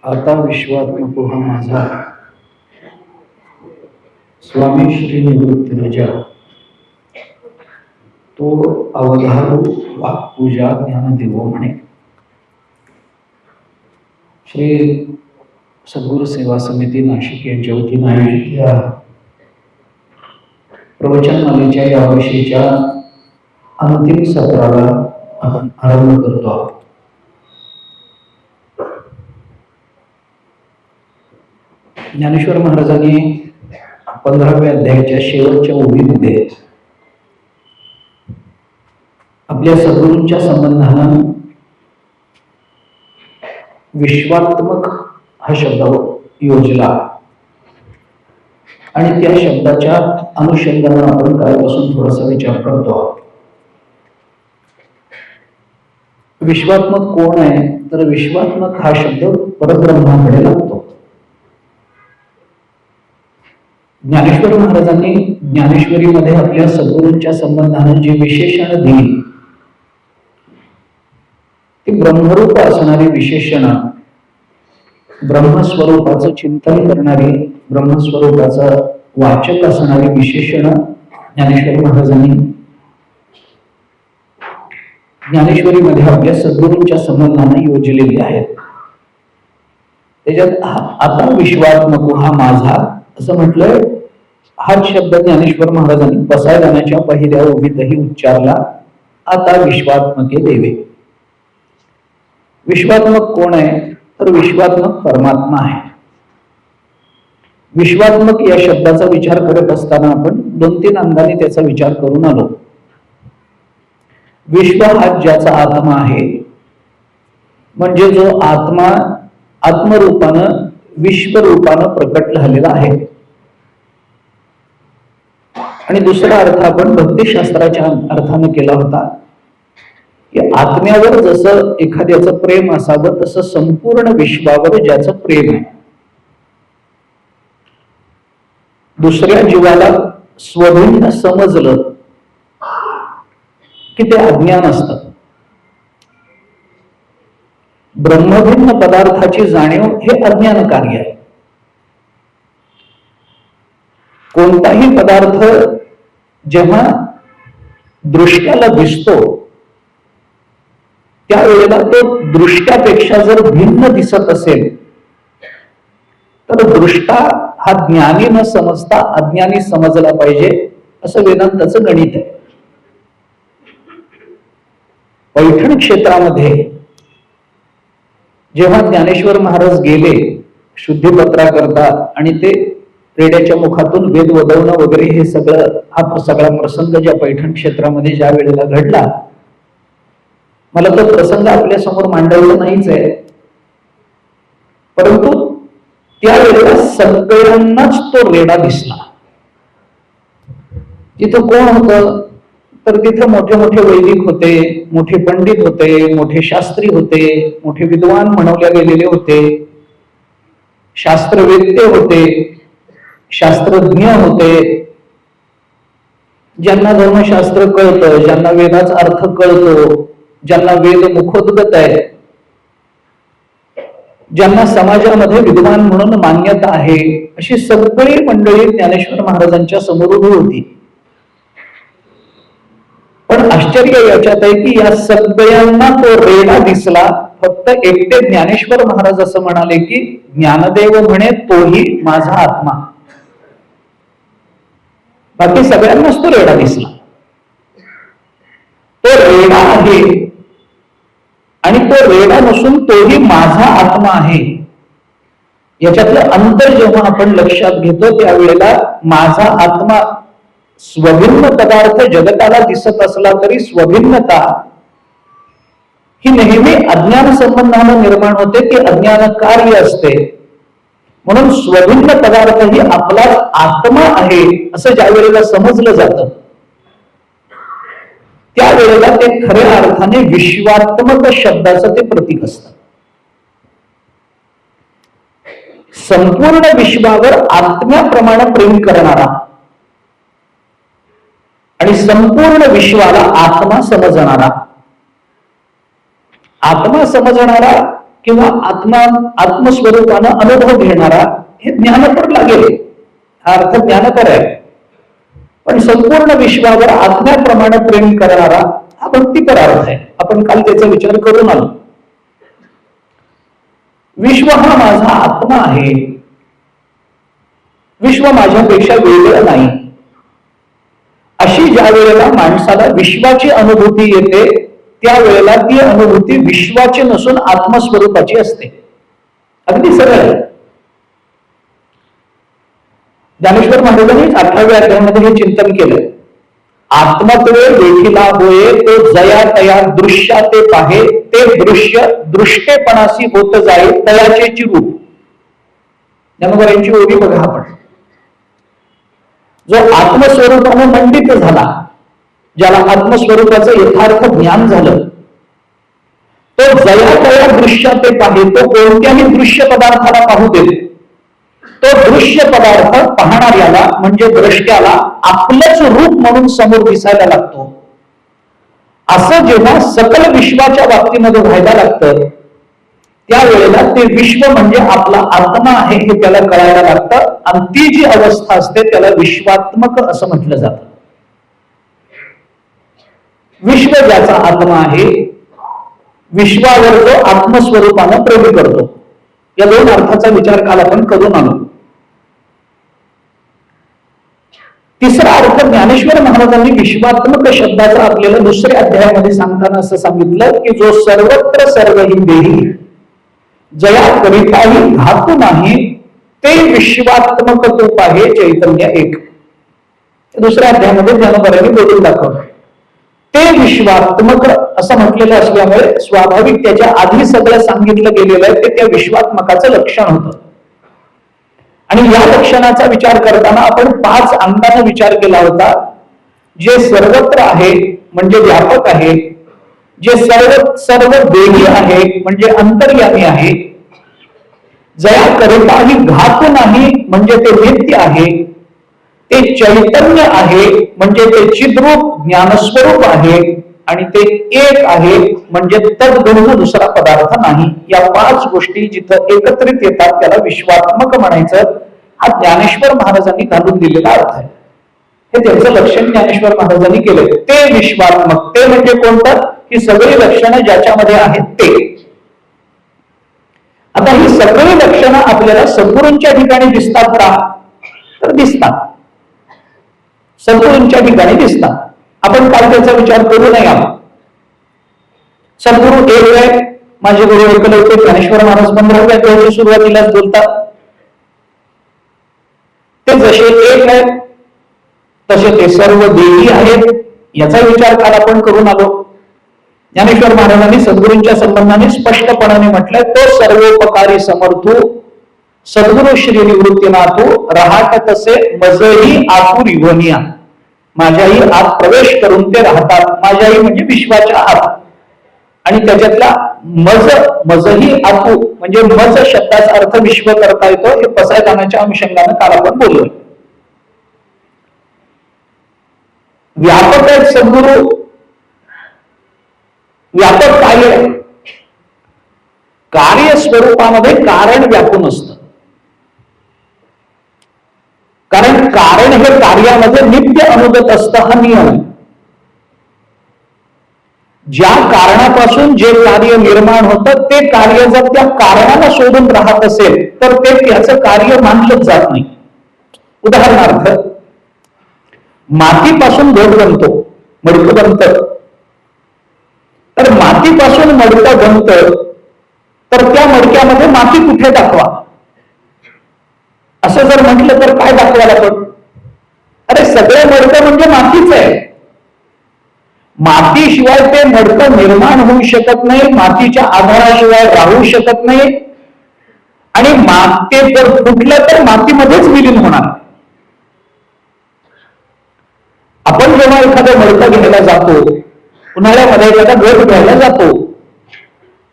आता विश्वात्मक हा माझा स्वामी श्री निवृत्ती राजा तो अवधारू वाक्पूजा ज्ञानदेव म्हणे. श्री सद्गुरु सेवा समिती नाशिक यांच्या वतीने आयोजित या प्रवचनमालेच्या या वर्षीच्या अंतिम सत्राला आपण आरंभ करतो आहोत. ज्ञानेश्वर महाराजांनी 15व्या अध्यायाच्या शेवटच्या ओळीमध्ये आपल्या सद्गुरूंच्या संबंधानं विश्वात्मक हा शब्द योजला आणि त्या शब्दाच्या अनुषंगाने आपण कालपासून थोडासा विचार करतो आहोत. विश्वात्मक कोण आहे तर विश्वात्मक हा शब्द परब्रह्माकडे लागतो. ज्ञानेश्वर महाराजांनी ज्ञानेश्वरीमध्ये आपल्या सद्गुरूंच्या संबंधाने जे विशेषण दिली ती ब्रह्मरूप असणारी विशेषण, ब्रह्मस्वरूपाचं चिंतन करणारी, ब्रह्मस्वरूपाचं वाचक असणारी विशेषण ज्ञानेश्वर महाराजांनी ज्ञानेश्वरीमध्ये आपल्या सद्गुरूंच्या संबंधाने योजलेली आहेत. त्याच्यात आता विश्वात्मक हा माझा असं म्हटलंय. हाच शब्द ज्ञानेश्वर महाराजांनी पसायदानाच्या पहिल्या ओळीतही उच्चारला. आता विश्वात्मके देवे. विश्वात्मक कोण आहे तर विश्वात्मक परमात्मा आहे. विश्वात्मक या शब्दाचा विचार करत असताना आपण 2-3 अंगाने त्याचा विचार करून आलो. विश्व हा ज्याचा आत्मा आहे, म्हणजे जो आत्मा आत्मरूपानं विश्वरूपानं प्रकट झालेला आहे. आणि दुसरा अर्थ आपण भक्तिशास्त्राच्या अर्थाने केला होता की आत्म्यावर जसं एखाद्याचं प्रेम असावं तसं संपूर्ण विश्वावर ज्याचं प्रेम आहे. दुसऱ्या जीवाला स्वभिन्न समजलं की ते अज्ञान असतं. ब्रह्मभिन्न पदार्थाची जाणीव हे अज्ञान कार्य आहे. कोणताही पदार्थ जेव्हा दृष्ट्याला दिसतो त्यावेळेला तो दृष्ट्यापेक्षा जर भिन्न दिसत असेल तर दृष्टा हा ज्ञानी न समजता अज्ञानी समजला पाहिजे असं वेदांताचं गणित आहे. पैठण क्षेत्रामध्ये जेव्हा ज्ञानेश्वर महाराज गेले शुद्धीपत्रा करता आणि ते रेड्याच्या मुखातून वेद वदवणं वगैरे हे सगळं हा सगळा प्रसंग ज्या पैठण क्षेत्रामध्ये ज्या वेळेला घडला, मला तो प्रसंग आपल्या समोर मांडवला नाहीच आहे, परंतु त्यावेळेला सगळ्यांनाच तो रेडा दिसला. तिथं कोण होतं तर तिथं मोठे मोठे वैदिक होते, मोठे पंडित होते, मोठे शास्त्री होते, मोठे विद्वान म्हणवल्या गेलेले होते, शास्त्रवेत्ते होते, शास्त्रज्ञ होते, ज्यांना धर्मशास्त्र कळतं, ज्यांना वेदाचा अर्थ कळतो, ज्यांना वेद मुखोद्गत आहे, ज्यांना समाजामध्ये विद्वान म्हणून मान्यता आहे, अशी सगळी मंडळी ज्ञानेश्वर महाराजांच्या समोर उभी होती. पण आश्चर्य याच्यात आहे की या सगळ्यांना तो रेडा दिसला. फक्त एकटे ज्ञानेश्वर महाराज असं म्हणाले की ज्ञानदेव म्हणे तोही माझा आत्मा. बाकी सगळ्यांनाच तो रेडा दिसला. तो रेडा आहे आणि तो रेडा नसून तोही माझा आत्मा आहे. याच्यातलं अंतर जेव्हा आपण लक्षात घेतो त्यावेळेला माझा आत्मा स्वभिन्न पदार्थ जगताला दिसत असला तरी स्वभिन्नता ही नेहमी अज्ञान संबंधाने निर्माण होते, ती अज्ञान कार्य असते. म्हणून स्वभिन्न पदार्थ ही आपला आत्मा आहे असं ज्या वेळेला समजलं जातं त्यावेळेला ते खऱ्या अर्थाने विश्वात्मक शब्दाचं ते प्रतीक असतं. संपूर्ण विश्वावर आत्म्याप्रमाणे प्रेम करणारा आणि संपूर्ण विश्वाला आत्मा समजणारा किंवा आत्मस्वरूपानं अनुभव घेणारा, हे ज्ञानपर लागेल. हा अर्थ ज्ञानपर आहे. पण संपूर्ण विश्वावर आत्म्याप्रमाणे प्रेम करणारा हा भक्तीपर अर्थ आहे. आपण काल त्याचा विचार करून आलो. विश्व हा माझा आत्मा आहे, विश्व माझ्यापेक्षा वेगळं नाही, अशी ज्या वेळेला माणसाला विश्वाची अनुभूती येते, त्यावेळेला ती अनुभूती विश्वाची नसून आत्मस्वरूपाची असते. अगदी सरळ. ज्ञानेश्वर महाराजांनी 18व्या अध्यायामध्ये हे चिंतन केलं. आत्मत्वे देखिला होय तो जया तया दृश्या ते पाहे, ते दृश्य दृष्टेपणाशी होत जाईल तयाचे रूप. ज्ञानोबरांची ओवी बघा आपण. जो आत्मस्वरूपाने मंडित झाला, ज्याला आत्मस्वरूपाचं यथार्थ ज्ञान झालं, तो जया तया दृश्या ते पाहे, तो कोणत्याही दृश्य पदार्थाला पाहू देत. तो दृश्य पदार्थ पाहणाऱ्याला म्हणजे द्रष्ट्याला आपलंच रूप म्हणून समोर दिसायला लागतो. असं जेव्हा सकल विश्वाच्या बाबतीमध्ये व्हायला लागतं, त्यावेळेला ते विश्व म्हणजे आपला आत्मा आहे हे त्याला कळायला लागतं. आणि ती जी अवस्था असते त्याला विश्वात्मक असं म्हटलं जातं. विश्व ज्याचा आत्मा आहे, विश्वावर जो आत्मस्वरूपानं प्रेम करतो, या दोन अर्थाचा विचार काल आपण करून आलो. तिसरा अर्थ ज्ञानेश्वर महाराजांनी विश्वात्मक शब्दाचा आपल्याला दुसऱ्या अध्यायामध्ये सांगताना असं सांगितलं की जो सर्वत्र सर्वही देही जया करिताही धातू नाही, ते विश्वात्मक तूप आहे चैतन्य एक. दुसऱ्या अध्यायामध्ये ज्ञानोबरांनी बोलून दाखवलं. ते विश्वात्मक असं म्हटलेलं असल्यामुळे स्वाभाविक त्याच्या आधी सगळं सांगितलं गेलेलं आहे ते त्या विश्वात्मकाचं लक्षण होतं. आणि या लक्षणाचा विचार करताना आपण 5 अंगाने विचार केला होता. जे सर्वत्र आहे म्हणजे व्यापक आहे, जे सर्व देही आहे म्हणजे अंतर्यामी आहे, जया करिताही घात नाही म्हणजे ते नित्य आहे, ते चैतन्य आहे म्हणजे ते चिद्रूप ज्ञानस्वरूप आहे, आणि ते एक आहे म्हणजे तद्गुण दुसरा पदार्थ नाही. या 5 गोष्टी जिथं एकत्रित येतात त्याला विश्वात्मक म्हणायचं. हा ज्ञानेश्वर महाराजांनी घालून दिलेला अर्थ आहे. हे त्यांचं लक्षण ज्ञानेश्वर महाराजांनी केलं. ते विश्वात्मक, ते म्हणजे कोणतं? ही सगळी लक्षणं ज्याच्यामध्ये आहेत ते. आता ही सगळी लक्षणं आपल्याला सद्गुरूंच्या ठिकाणी दिसतात का? तर दिसतात. सद्गुरूंच्या ठिकाणी दिसतात. आपण काल त्याचा विचार करू नये. सद्गुरू एक आहे, माझे गुरु ऐकले होते ज्ञानेश्वर महाराज 15व्या अध्यायाच्या सुरुवातीलाच बोलतात. ते जसे एक आहेत तसे ते सर्व देही आहेत, याचा विचार काल आपण करून आलो. ज्ञानेश्वर महाराजांनी सद्गुरूंच्या संबंधाने स्पष्टपणाने म्हटलंय, तो सर्वोपकारी समर्थू सद्गुरु श्री निवृत्तीनाथू राहत तसे मजही आतुर युवनिया. माझ्याही आत प्रवेश करून ते राहतात. माझ्याही म्हणजे विश्वाच्या आत. आणि त्याच्यातला मजही आतू म्हणजे मज शब्दाचा अर्थ विश्व करता येतो. हे पसायदानाच्या अनुषंगाने काल आपण बोललो. व्यापक आहेत सद्गुरु. व्यापक कार्य स्वरूपामध्ये कारण व्यापून असतं. कारण कारण हे कार्यामध्ये नित्य अनुगत असतं. हा नियम आहे. ज्या कारणापासून जे कार्य निर्माण होतं ते कार्य जर त्या कारणाला सोडून राहत असेल तर ते त्याचं कार्य मानलंच जात नाही. उदाहरणार्थ, मातीपासून घट बनतो, मडकं बनतं. तर मातीपासून मडकं बनतं, तर त्या मडक्यामध्ये माती कुठे दाखवा असं जर म्हटलं तर काय दाखवायला पण? अरे सगळं मडकं म्हणजे मातीच आहे. मातीशिवाय ते मडकं निर्माण होऊ शकत नाही, मातीच्या आधाराशिवाय राहू शकत नाही. आणि ते जर फुटलं तर मातीमध्येच विलीन होणार. आपण जेव्हा एखादं मडकं घ्यायला जातो, उन्हाळ्यामध्ये एखादा घट घ्यायला जातो,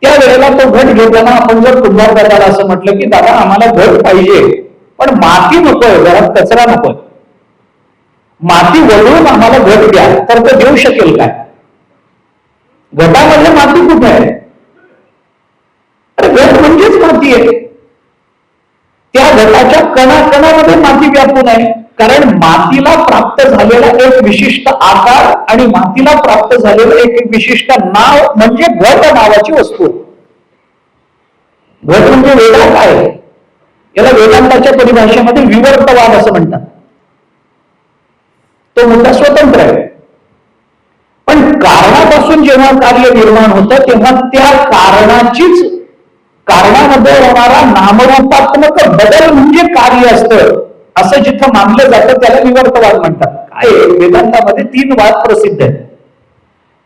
त्या वेळेला तो घट घेताना आपण जर कुंभार दादाला असं म्हटलं की दादा आम्हाला घट पाहिजे पण माती नकोय, घरात कचरा नकोय, माती वळवून आम्हाला घट द्या, तर तो देऊ शकेल काय? घटामध्ये माती कुठे आहे? घट म्हणजेच माती आहे. त्या घटाच्या कणाकणामध्ये माती व्यापून आहे. कारण मातीला प्राप्त झालेला एक विशिष्ट आकार आणि मातीला प्राप्त झालेलं एक विशिष्ट नाव म्हणजे घट नावाची वस्तू. घट म्हणजे वेदांत आहे. याला वेदांताच्या परिभाषेमध्ये विवर्तवाद असं म्हणतात. तो मुद्दा स्वतंत्र आहे. पण कारणापासून जेव्हा कार्य निर्माण होतं तेव्हा त्या कारणामध्ये होणारा नामरूपात्मक बदल म्हणजे कार्य असतं असं जिथं मानलं जातं त्याला विवर्तवाद म्हणतात. काय वेदांतामध्ये 3 वाद प्रसिद्ध आहेत.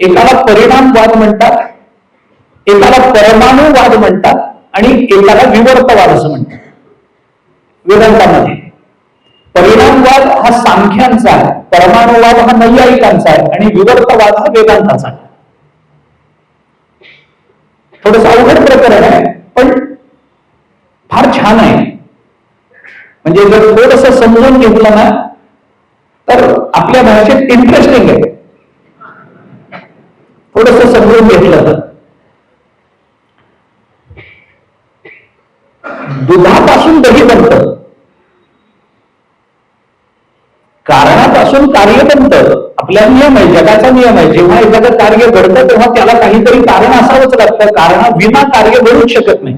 एकाला परिणामवाद म्हणतात, एकाला परमाणुवाद म्हणतात आणि एकाला विवर्तवाद असं म्हणतात. वेदांतामध्ये परिणामवाद हा सांख्यांचा आहे, परमाणुवाद हा नैयायिकांचा आहे आणि विवर्तवाद हा वेदांताचा आहे. थोडंसं अवघड प्रकरण आहे पण फार छान आहे. म्हणजे जर थोडंसं समजून घेतलं ना तर आपल्या भाषेत इंटरेस्टिंग आहे. थोडंसं समजून घेतलं तर दुधापासून दही बनतं, कारणापासून कार्य बनतं. आपला नियम आहे, जगाचा नियम आहे. जेव्हा एखादं कार्य घडतं तेव्हा त्याला काहीतरी कारण असावंच लागतं. कारणाविना कार्य घडूच शकत नाही.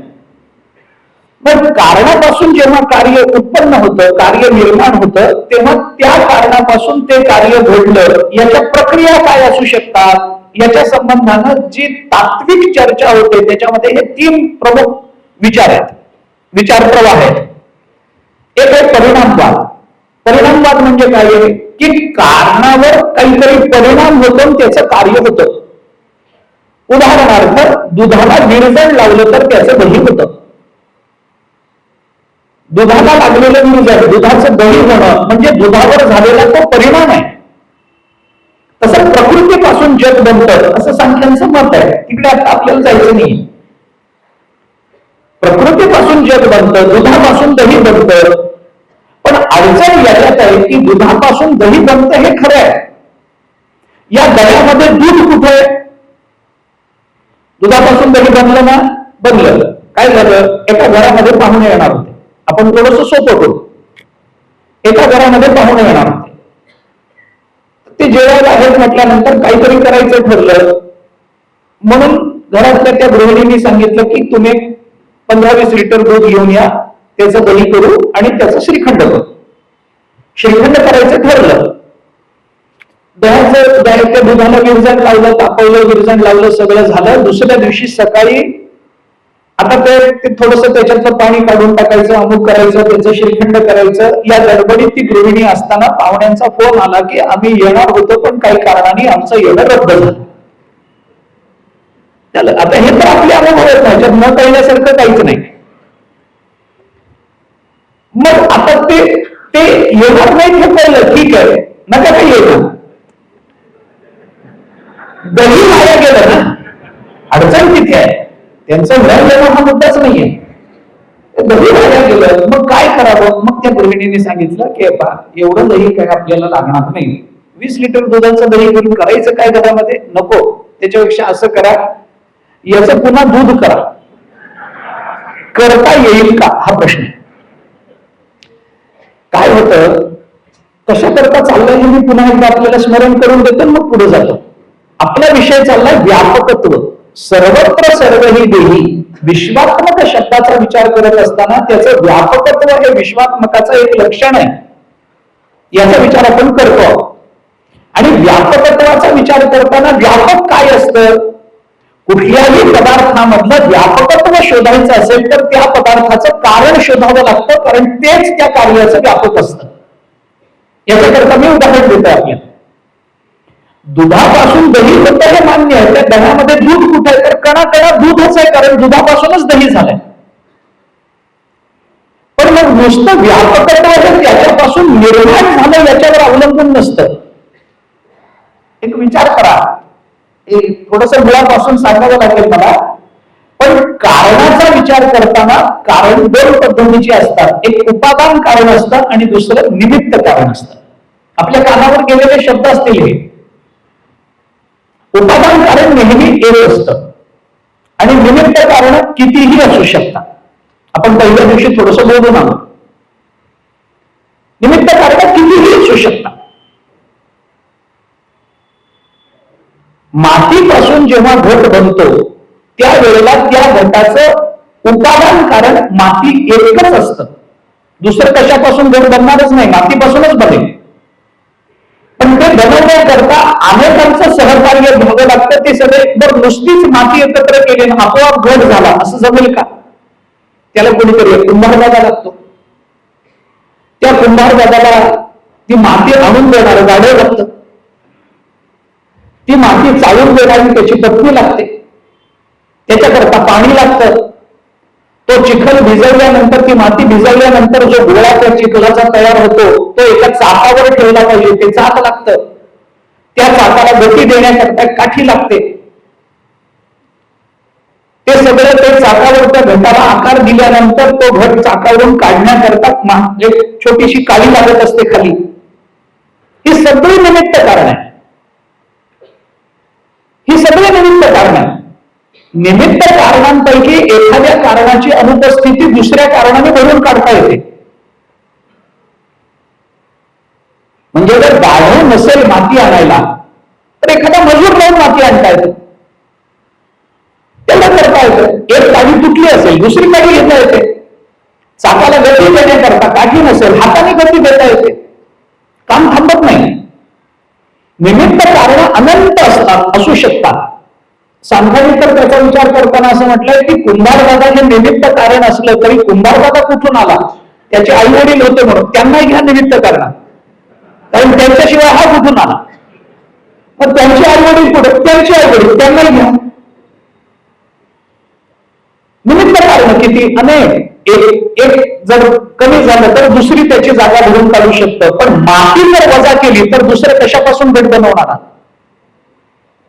पण कारणापासून जेव्हा कार्य उत्पन्न होतं, कार्य निर्माण होतं, तेव्हा त्या कारणापासून ते कार्य घडलं याच्या प्रक्रिया काय असू शकतात याच्या संबंधानं जी तात्विक चर्चा होते त्याच्यामध्ये हे 3 प्रमुख विचार आहेत, विचार प्रवाह आहेत. एक आहे परिणामवाद. परिणामवाद म्हणजे काय आहे की कारणावर काहीतरी परिणाम होतो त्याचं कार्य होतं. उदाहरणार्थ दुधाला विरजण लावलं तर त्याचं दही होतं. दुधाला लागलेलं विरजण, दुधाचं दही होणं म्हणजे दुधावर झालेला तो परिणाम आहे. तसं प्रकृतीपासून जग बनतं असं सांख्यांचं मत आहे. तिकडे आता आपल्याला जायचं नाही. प्रकृतीपासून जग बनतं, दुधापासून दही बनतं. पण अडचण याच्यात आहे की दुधापासून दही बनतं हे खरं आहे. या दह्यामध्ये दूध कुठे आहे? दुधापासून दही बनलं ना? बनलं. काय झालं? एका घरामध्ये पाहुणे येणार होते. आपण थोडंसं सोपं करू. एका घरामध्ये पाहुणे येणार होते. ते जेवायला आहेत म्हटल्यानंतर काहीतरी करायचं ठरलं म्हणून घरातल्या त्या गृहिणींनी सांगितलं की तुम्ही 15-20 लिटर दूध घेऊन या, त्याचं दही करू आणि त्याचं श्रीखंड करू. श्रीखंड करायचं ठरलं. त्या दुधाला विरजण लावलं, तापवलं, विरजण लावलं, सगळं झालं. दुसऱ्या दिवशी सकाळी आता ते थोडंसं त्याच्यातलं पाणी काढून टाकायचं, अमुक करायचं, त्याचं श्रीखंड करायचं. या गडबडीत ती गृहिणी असताना पाहुण्यांचा फोन आला की आम्ही येणार होतो पण काही कारणाने आमचं येणं रद्द झालं. आता हे तर आपले अनुभव आहेत, ह्याच्यात न कळल्यासारखं काहीच नाही. मग आता ते येणार नाही हे कळलं, ठीक आहे, नका काही येणार. दही वाया गेलं ना, अडचण तिथे आहे. त्यांचं न येणं हा मुद्दाच नाहीये. दही वाया गेलं, मग काय करावं? मग त्या गृहिणीने सांगितलं की एवढं दही काय आपल्याला लागणार नाही. 20 लिटर दुधाचं दही करून करायचं काय घरामध्ये? नको. त्याच्यापेक्षा असं करा, याचं पुन्हा दूध करा. करता येईल का हा प्रश्न. काय होतं, कशा करता चाललंय हे मी पुन्हा एकदा आपल्याला स्मरण करून देतो, मग पुढे जातो. आपला विषय चाललाय व्यापकत्व. सर्वत्र सर्व ही देही. विश्वात्मक शब्दाचा विचार करत असताना त्याचं व्यापकत्व हे विश्वात्मकाचं एक लक्षण आहे, याचा विचार आपण करतो. आणि व्यापकत्वाचा विचार करताना व्यापक काय असतं? कुठल्याही पदार्थामधलं व्यापकत्व शोधायचं असेल तर त्या पदार्थाचं कारण शोधावं लागतं, कारण तेच त्या कार्याचं व्यापक असतं. याच्याकरता मी उदाहरण देतो आपल्याला. दुधापासून दही होतं हे मान्य आहे. त्या दह्यामध्ये दूध कुठे आहे? तर कणाकणा दूधच आहे, कारण दुधापासूनच दही झालंय. पण मग नुसतं व्यापकत्व हे त्याच्यापासून निर्माण झालं याच्यावर अवलंबून नसतं. एक विचार करा, थोडस मुळापासून सांगावं लागेल मला. पण कारणाचा विचार करताना कारण 2 पद्धतीची असतात. एक उपादान कारण असतं आणि दुसरं निमित्त कारण असतं. आपल्या कानावर गेलेले शब्द असतील हे. उपादान कारण नेहमी एक असतं. आणि निमित्त कारण कितीही असू शकतात. आपण पहिल्या दिवशी थोडस बोलून आलो. निमित्त कारण कितीही असू शकतात. मातीपासून जेव्हा घट बनतो त्यावेळेला त्या घटाचं उपादान कारण माती एकच असतं. दुसरं कशापासून घट बनणारच नाही, मातीपासूनच बनेल. पण ते बनवण्याकरता अनेकांचं सहकार्य घ्यावं लागतं. ते सगळे बरं नुसतीच माती एकत्र केली आपोआप घट झाला असं जमेल का? त्याला कोणीतरी कुंभार दादा लागतो. त्या कुंभार दादाला ती माती आणून देणार गाडं लागतं. ती माती चालून देणारी त्याची पत्नी लागते. त्याच्याकरता पाणी लागतं. तो चिखल भिजवल्यानंतर, ती माती भिजवल्यानंतर जो गोळा त्या चिखलाचा तयार होतो तो एका चाकावर ठेवला पाहिजे. ते चाक लागतं. त्या चाकाला गती देण्याकरता काठी लागते. ते सगळं ते चाकावर त्या घटाला आकार दिल्यानंतर तो घट चाकावरून काढण्याकरता एक छोटीशी काळी लागत असते खाली. ही सगळी निमित्त कारण आहे. ही सगळी निमित्त कारण आहे. निमित्त कारणांपैकी एखाद्या कारणाची अनुपस्थिती दुसऱ्या कारणाने भरून काढता येते. म्हणजे जर गाढव नसेल माती आणायला तर एखादा मजूर लावून माती आणता येते. त्याला करता येतं. एक काठी तुटली असेल दुसरी काठी घेता येते. चाकाला गती देण्याकरता काठी नसेल हाताने गती देता येते. काम थांबत नाही. निमित्त कारण अनंत असतात, असू शकतात. सांख्याने तर त्याचा विचार करताना असं म्हटलंय की कुंभारदादा हे निमित्त कारण असलं तरी कुंभारदादा कुठून आला? त्याचे आई वडील होते म्हणून त्यांना घ्या निमित्त कारण, कारण त्यांच्याशिवाय हा कुठून आला? मग त्यांचे आई वडील कुठे? त्यांचे आई वडील त्यांनाही घ्या. निमित्त कारण किती अनेक. एक जर कमी झालं तर दुसरी त्याची जागा भरून काढू शकतं. पण माती जर वजा केली तर दुसरं कशापासून घट बनवणार?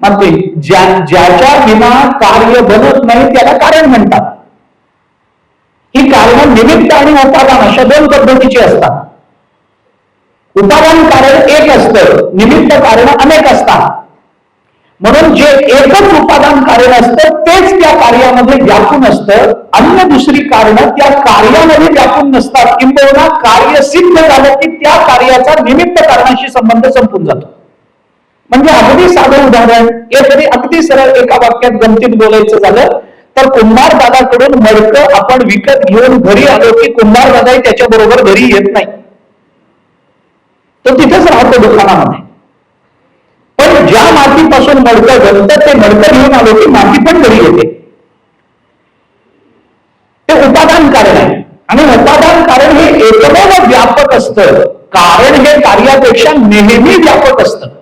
माती. ज्याच्या विना कार्य बनत नाही त्याला कारण म्हणतात. ही कारण निमित्त आणि उपादान अशा दोन पद्धतीची असतात. उपादान कारण एक असतं, निमित्त कारण अनेक असतात. म्हणून जे एकच उपादान कारण असतं तेच त्या कार्यामध्ये व्यापून असतं. अन्य दुसरी कारण त्या कार्यामध्ये व्यापून नसतात. किंबहुना कार्य सिद्ध झालं की त्या कार्याचा निमित्त कारणाशी संबंध संपून जातो. म्हणजे अगदी साधं उदाहरण, अगदी सरळ एका वाक्यात गमतीत बोलायचं झालं तर कुंभार दादाकडून मडकं आपण विकत घेऊन घरी आलो की कुंभार दादाही त्याच्या बरोबर घरी येत नाही. तो तिथेच राहतो दुकानामध्ये. पण ज्या मातीपासून मडकं बनतं ते मडकं घेऊन आलो की माती पण घरी येते. ते उपादान कारण आहे. आणि उपादान कारण हे एकमेव व्यापक असतं. कारण हे कार्यापेक्षा नेहमी व्यापक असतं.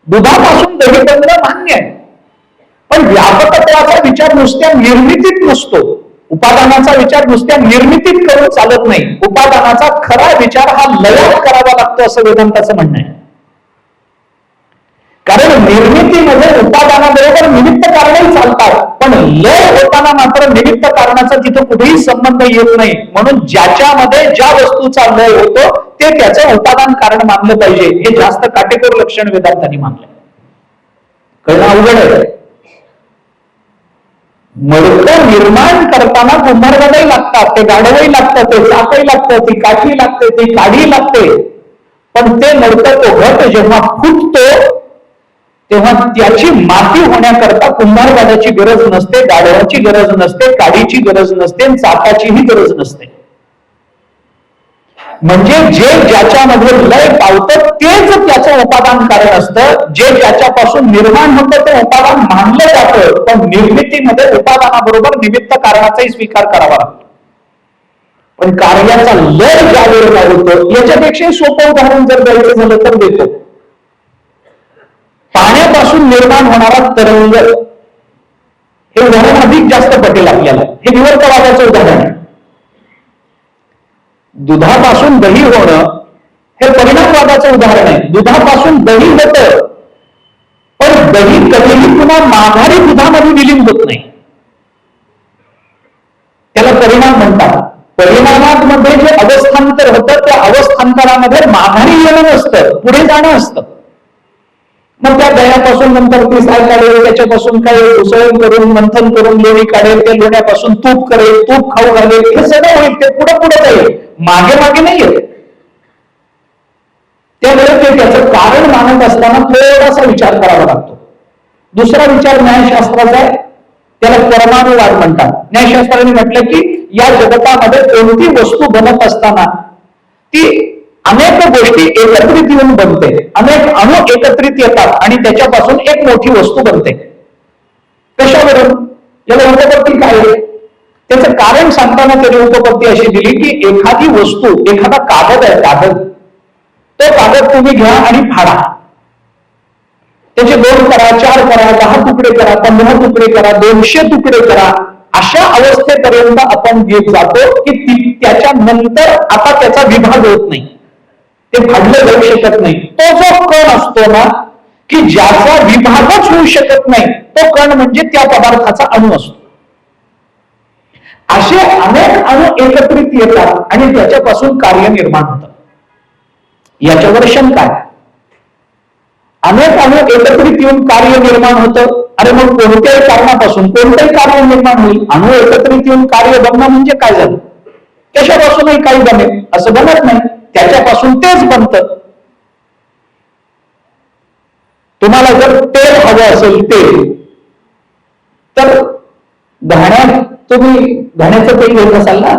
दुधापासून दही बनणं मान्य आहे, पण व्यापकत्वाचा विचार नुसत्या निर्मितीत नसतो. उपादानाचा विचार नुसत्या निर्मितीत करून चालत नाही. उपादानाचा खरा विचार हा लयात करावा लागतो असं वेदांताचं म्हणणं आहे. कारण निर्मितीमध्ये उपादानाबरोबर निमित्त कारणही चालतात, पण लय होताना मात्र निमित्त कारणाचा तिथं कुठेही संबंध येत नाही. म्हणून ज्याच्यामध्ये ज्या वस्तूचा लय होतो ते त्याचं उपादान कारण मानलं पाहिजे. हे जास्त काटेकोर लक्षण वेदांतांनी मानलंय. कळणं अवघड आहे. मडकं निर्माण करताना कुंभारदादाही लागतात, ते गाढवही लागतं, ते चाकही लागतं, ती काठी लागते, ती काडी लागते. पण ते मडकं तो घट जेव्हा फुटतो तेव्हा त्याची माती होण्याकरता कुंभारदादाची गरज नसते, गाढवाची गरज नसते, काडीची गरज नसते, चाकाचीही गरज नसते. म्हणजे जे ज्याच्यामध्ये लय पावतं तेच त्याचं उपादान कारण असतं. जे ज्याच्यापासून निर्माण होतं ते उपादान मानलं जातं, पण निर्मितीमध्ये उपादानाबरोबर निमित्त कारणाचाही स्वीकार करावा लागतो. पण कार्याचा लय ज्या वेळेला होतो, याच्यापेक्षा सोपं उदाहरण जर द्यायचं झालं तर देतो. पाण्यापासून निर्माण होणारा तरंग, हे उदाहरण अधिक जास्त पटेल आपल्याला. हे विवर्तवादाचं उदाहरण आहे. दुधापासून दही होणं हे परिणामवादाचं उदाहरण आहे. दुधापासून दही होतं, पण दही कधीही पुन्हा माघारी दुधामध्ये विलीन होत नाही. त्याला परिणाम म्हणतात. परिणामांमध्ये जे अवस्थांतर होतं त्या अवस्थांतरामध्ये माघारी येणं नसतं, पुढे जाणं असतं. मग त्या दह्यापासून नंतर ती साय काढेल, त्याच्यापासून काही उसळण करून मंथन करून लोणी काढेल, त्या लोण्यापासून तूप करेल, तूप खाऊ घालेल, हे सगळं होईल. ते पुढे पुढे जाईल, मागे मागे नाही येत. त्यामुळे ते त्याचं कारण मानत असताना थोडासा विचार करावा लागतो. दुसरा विचार न्यायशास्त्राचा आहे, त्याला परमाणुवाद म्हणतात. न्यायशास्त्राने म्हटलं की या जगतामध्ये कोणती वस्तू बनत असताना ती अनेक गोष्टी एकत्रित येऊन बनते, अनेक अणु एकत्रित येतात आणि त्याच्यापासून एक मोठी वस्तू बनते. कशावरून? याला उपपत्ती काय आहे? त्याचं कारण सांगताना त्याने उपपत्ती अशी दिली की एखादी वस्तू, एखादा कागद आहे, कागद, तो कागद तुम्ही घ्या आणि फाडा, त्याचे 2 करा, 4 करा, 10 तुकडे करा, 15 तुकडे करा, 200 तुकडे करा, अशा अवस्थेपर्यंत आपण घेत जातो की त्याच्या नंतर आता त्याचा विभाग होत नाही, ते फाडलं जाऊ शकत नाही. तो जो कण असतो ना, की ज्याचा विभागच होऊ शकत नाही, तो कण म्हणजे त्या पदार्थाचा अणू असतो. असे अनेक अणू एकत्रित येतात आणि त्याच्यापासून कार्य निर्माण होतं. याच्यावर शंका आहे. अनेक अणू एकत्रित येऊन कार्य निर्माण होतं. अरे मग कोणत्याही कारणापासून कोणतेही कार्य निर्माण होईल. अणू एकत्रित येऊन कार्य बनणं म्हणजे काय झालं? कशापासूनही काही बनेल असं बनत नाही, त्याच्यापासून तेच बनतं. तुम्हाला जर तेल हवं असेल, तेल, तर घाण्यात तुम्ही घाण्याचं तेल घेत असाल ना,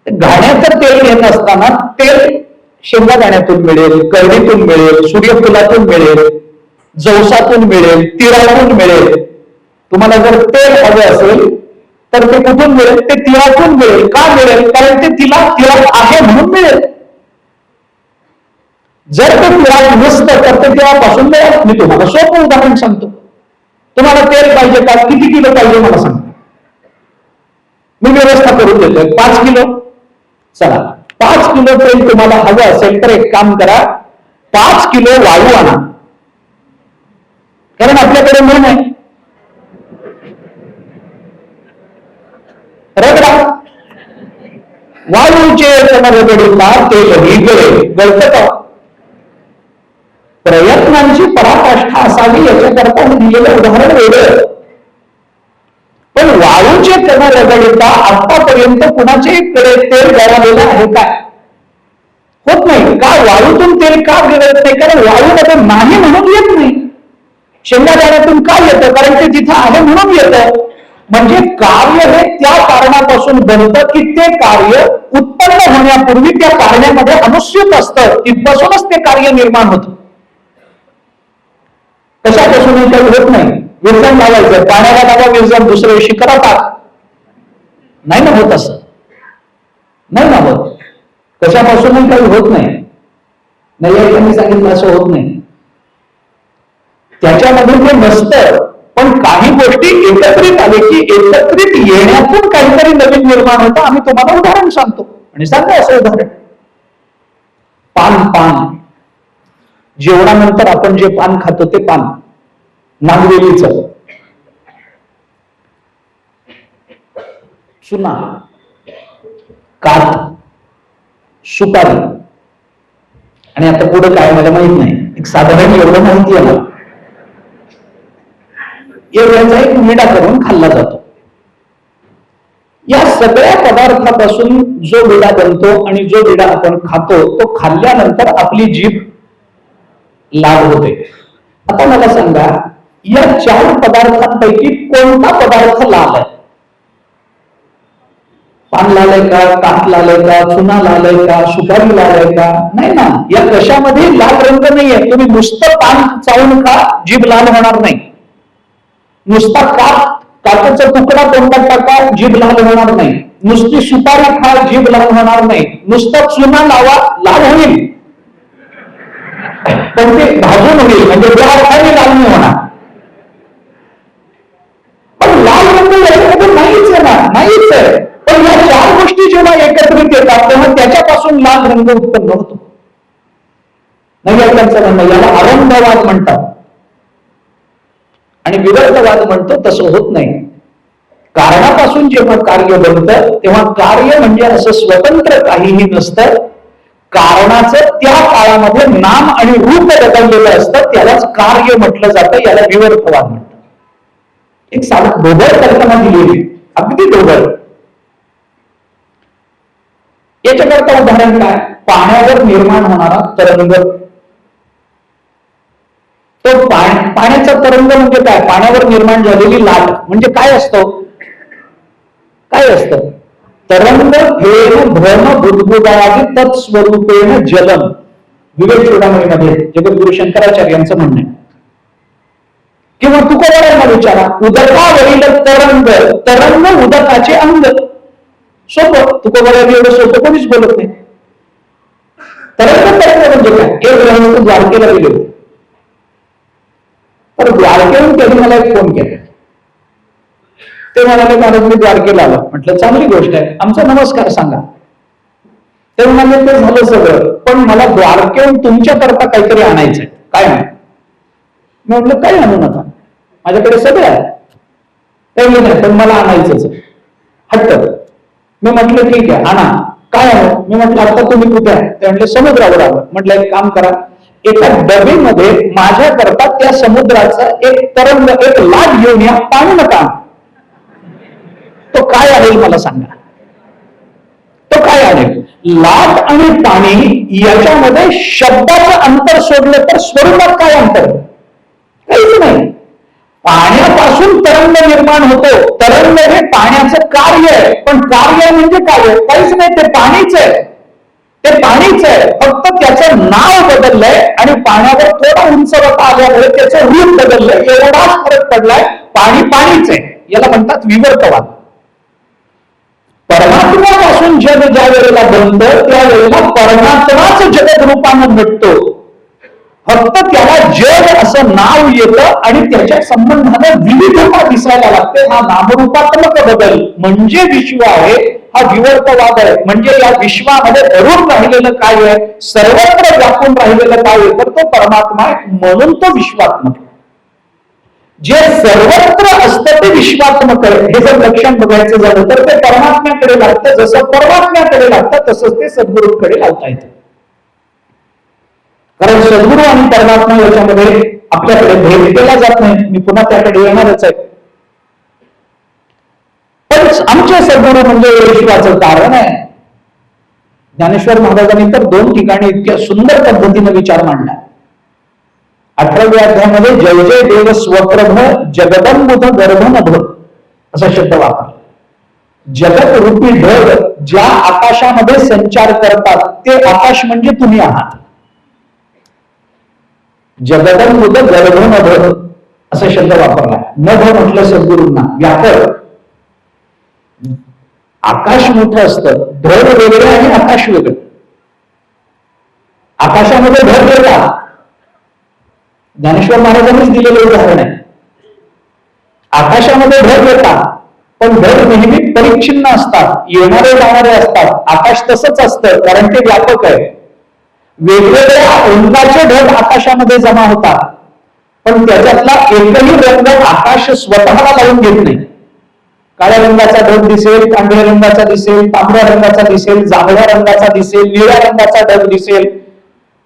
घाण्याचं तेल घेत असताना तेल शेंगादाण्यातून मिळेल, करडीतून मिळेल, सूर्यफुलातून मिळेल, जवसातून मिळेल, तिळातून मिळेल. तुम्हाला जर तेल हवं असेल तर ते कुठून मिळेल? ते तिळातून मिळेल. का मिळेल? कारण ते तिळात आहे म्हणून मिळेल. जर ते तिळात नसतं तर ते तिळापासून मिळेल. मी तुम्हाला सोपं उदाहरण सांगतो. तुम्हाला तेल पाहिजे का? किती किलो पाहिजे मला सांगा, मी व्यवस्था करून देतोय. 5 किलो. चला, 5 किलो तेल तुम्हाला हवं असेल तर एक काम करा, 5 किलो वाळू आणा. कारण आपल्याकडे म्हण आहे, रगडा. वाळूचे रगडीला तेल गळे गळत का? प्रयत्नांची पराकाष्ठा असावी याच्याकरता हे दिलेलं उदाहरण वेगळं. पण वाळूचे कण रगडता आतापर्यंत कुणाचे कडे तेल गळालेलं आहे काय? होत नाही. का? वाळूतून तेल का गळत नाही? कारण वाळूमध्ये नाही म्हणून येत नाही. शेंगादाण्यातून का येतं? कारण ते तिथं आहे म्हणून येतं. म्हणजे कार्य हे त्या कारणापासून बनतं की ते कार्य उत्पन्न होण्यापूर्वी त्या कार्यामध्ये अनुस्यूत असतं, तिथपासूनच ते कार्य निर्माण होतं. कशापासून काही होत नाही. विरजण लावायचं, पाण्याला लावा विरजण, दुसऱ्या दिवशी करतात, नाही ना होत, असं नाही ना होत. कशापासूनही काही होत नाही. नाही त्यांनी सांगितलं असं होत नाही. त्याच्यामध्ये ते नसतं. पण काही गोष्टी एकत्रित आले की एकत्रित येण्यातून काहीतरी नवीन निर्माण होतं. आम्ही तुम्हाला उदाहरण सांगतो आणि सांगा असं उदाहरण. पान, जेवणानंतर आपण जे पान खातो ते पान, नागवेलीचं, चुना, काथ, सुपारी, आणि आता पुढे काय मला माहित नाही, एक साधारण एवढं माहिती आहे मला. एवढ्याचा एक विडा करून खाल्ला जातो. या सगळ्या पदार्थापासून जो विडा बनतो आणि जो विडा आपण खातो तो खाल्ल्यानंतर आपली जीभ लाल होते. आता मला सांगा, या 4 पदार्थांपैकी कोणता पदार्थ लाल आहे? पान लाल आहे का? काठ लाल आहे का? चुना लाल आहे का? सुपारी लाल आहे का? नाही ना. या कशामध्ये लाल रंग नाहीये. तुम्ही नुसतं पान चावून खा, जीभ लाल होणार नाही. नुसता काचाचा तुकडा तोंडात टाका, जीभ लाल होणार नाही. नुसती सुपारी खा, जीभ लाल होणार नाही. नुसता चुना लावा, लाल होईल, पण ते भाजून होईल, म्हणजे त्या अर्थाने लाल नाही होणार. पण लाल रंग याच्यामध्ये नाहीच आहे ना, नाहीच आहे. पण या 4 गोष्टी जेव्हा एकत्रित येतात तेव्हा त्याच्यापासून लाल रंग उत्पन्न होतो. नाही त्यांचं म्हणणं, याला आरंभवाद म्हणतात आणि विवर्तवाद म्हणतो. तसं होत नाही. कारणापासून जेव्हा कार्य बनतं तेव्हा कार्य म्हणजे असं स्वतंत्र काहीही नसतं. कारणाचं त्या काळामध्ये नाम आणि रूप बदललेलं असतं, त्यालाच कार्य म्हटलं जातं, याला विवर्तवाद म्हणतात. एक साधं ढोबळ कल्पना दिलेली, अगदी ढोबळ. याच्याकरता उदाहरण काय? पाण्यावर निर्माण होणारा तरंग. तो पाण्याचा तरंग म्हणजे काय? पाण्यावर निर्माण झालेली लाट म्हणजे काय असतो? काय असतं? तरंग फेन भ्रम बुद्बुदादि तत्स्वरूपेण जलम. विवेक चूडामणीमध्ये जगद्गुरु शंकराचार्यांचं म्हणणं आहे. किंवा तुकोबारांना विचारा, उदकावरील तरंग, तरंग उदकाचे अंग. सोपं. तुकोबारांनी एवढं सोपं कोणीच बोलत नाही. तरंग म्हणजे काय? एक ग्रहस्थ द्वारकेला गेले होते, तर द्वारकेहून त्यांनी मला एक फोन केला. ते म्हणाले, महाराज मी द्वारकेला आलो. म्हटलं चांगली गोष्ट आहे, आमचा नमस्कार सांगा. ते म्हणाले ते झालं सगळं, पण मला द्वारकेहून तुमच्याकरता काहीतरी आणायचंय. काय नाही? मी म्हटलं काही आणू नका, माझ्याकडे सगळं आहे. ते नाही, पण मला आणायचंच हट्ट. मी म्हटलं ठीक आहे आणा. काय आणू? मी म्हटलं आता तुम्ही कुठे आहे? ते म्हटले समुद्रावर आलो. म्हटलं एक काम करा, एका डबेमध्ये माझ्याकरता त्या समुद्राचा एक तरंग, एक लाट घेऊन या, पाणी नका. तो काय आणेल मला सांगा? तो काय आणेल? लाट आणि पाणी याच्यामध्ये शब्दाचं अंतर सोडलं तर स्वरूपात काय अंतर? काहीच नाही. पाण्यापासून तरंग निर्माण होतो. तरंग हे पाण्याचं कार्य आहे, पण कार्य म्हणजे काय? काहीच नाही, ते पाणीच आहे. ते पाणीच आहे, फक्त त्याचं नाव बदललंय आणि पाण्यावर थोडा उंचवटा आल्यामुळे त्याचं रूप बदललंय, एवढाच फरक पडलाय. पाणी पाणीच आहे. याला म्हणतात विवर्तवाद. परमात्म्यापासून जग ज्या वेळेला बनतं त्यावेळेला परमात्माच जगत रूपानं भेटतो. फक्त त्याला जग असं नाव येतं आणि त्याच्या संबंधानं विविधता दिसायला लागते. हा नामरूपात्मक बदल म्हणजे विश्व आहे, हा विवर्तवाद आहे. म्हणजे या विश्वामध्ये धरून राहिलेलं काय आहे? सर्वत्र व्यापून राहिलेलं काय आहे? तर तो परमात्मा आहे, म्हणून तो विश्वात्मक. जे सर्वत्र असतं ते विश्वात्मक आहे. हे जर लक्षण बघायचं झालं तर ते परमात्म्याकडे लागतं. जसं परमात्म्याकडे लागतं तसंच ते सद्गुरूकडे लावता येतं. कारण सद्गुरू आणि परमात्मा याच्यामध्ये आपल्याकडे भेद केला जात नाही. मी पुन्हा त्याकडे येणारच आहे. पण आमचे सद्गुरू म्हणजे विश्वाचं कारण आहे. ज्ञानेश्वर महाराजांनी तर 2 ठिकाणी इतक्या सुंदर पद्धतीने विचार मांडला. 18व्या अध्यायामध्ये जय जय देव स्वप्रभ जगदंबुध गर्भनभ असा शब्द वापरला. जगत रूपी ढग ज्या आकाशामध्ये संचार करतात ते आकाश म्हणजे तुम्ही आहात. जगदंबुध गर्भनभ असा शब्द वापरला. नभ म्हटलं सद्गुरूंना व्यापक. आकाश मोठं असतं, ढग वेगळे आणि आकाश वेगळं. आकाशामध्ये ढग येतात. ज्ञानेश्वर महाराजांनीच दिलेलं उदाहरण आहे. आकाशामध्ये ढग येतात, पण ढग नेहमी परिच्छिन्न असतात, येणारे जाणारे असतात. आकाश तसंच असतं, कारण ते व्यापक आहे. वेगवेगळ्या रंगाचे ढग आकाशामध्ये जमा होतात, पण त्याच्यातला एकही रंग आकाश स्वतःला लावून घेत नाही. काळ्या रंगाचा ढग दिसेल, पांढऱ्या रंगाचा दिसेल, तांबड्या रंगाचा दिसेल, जांभळ्या रंगाचा दिसेल, निळ्या रंगाचा ढग दिसेल,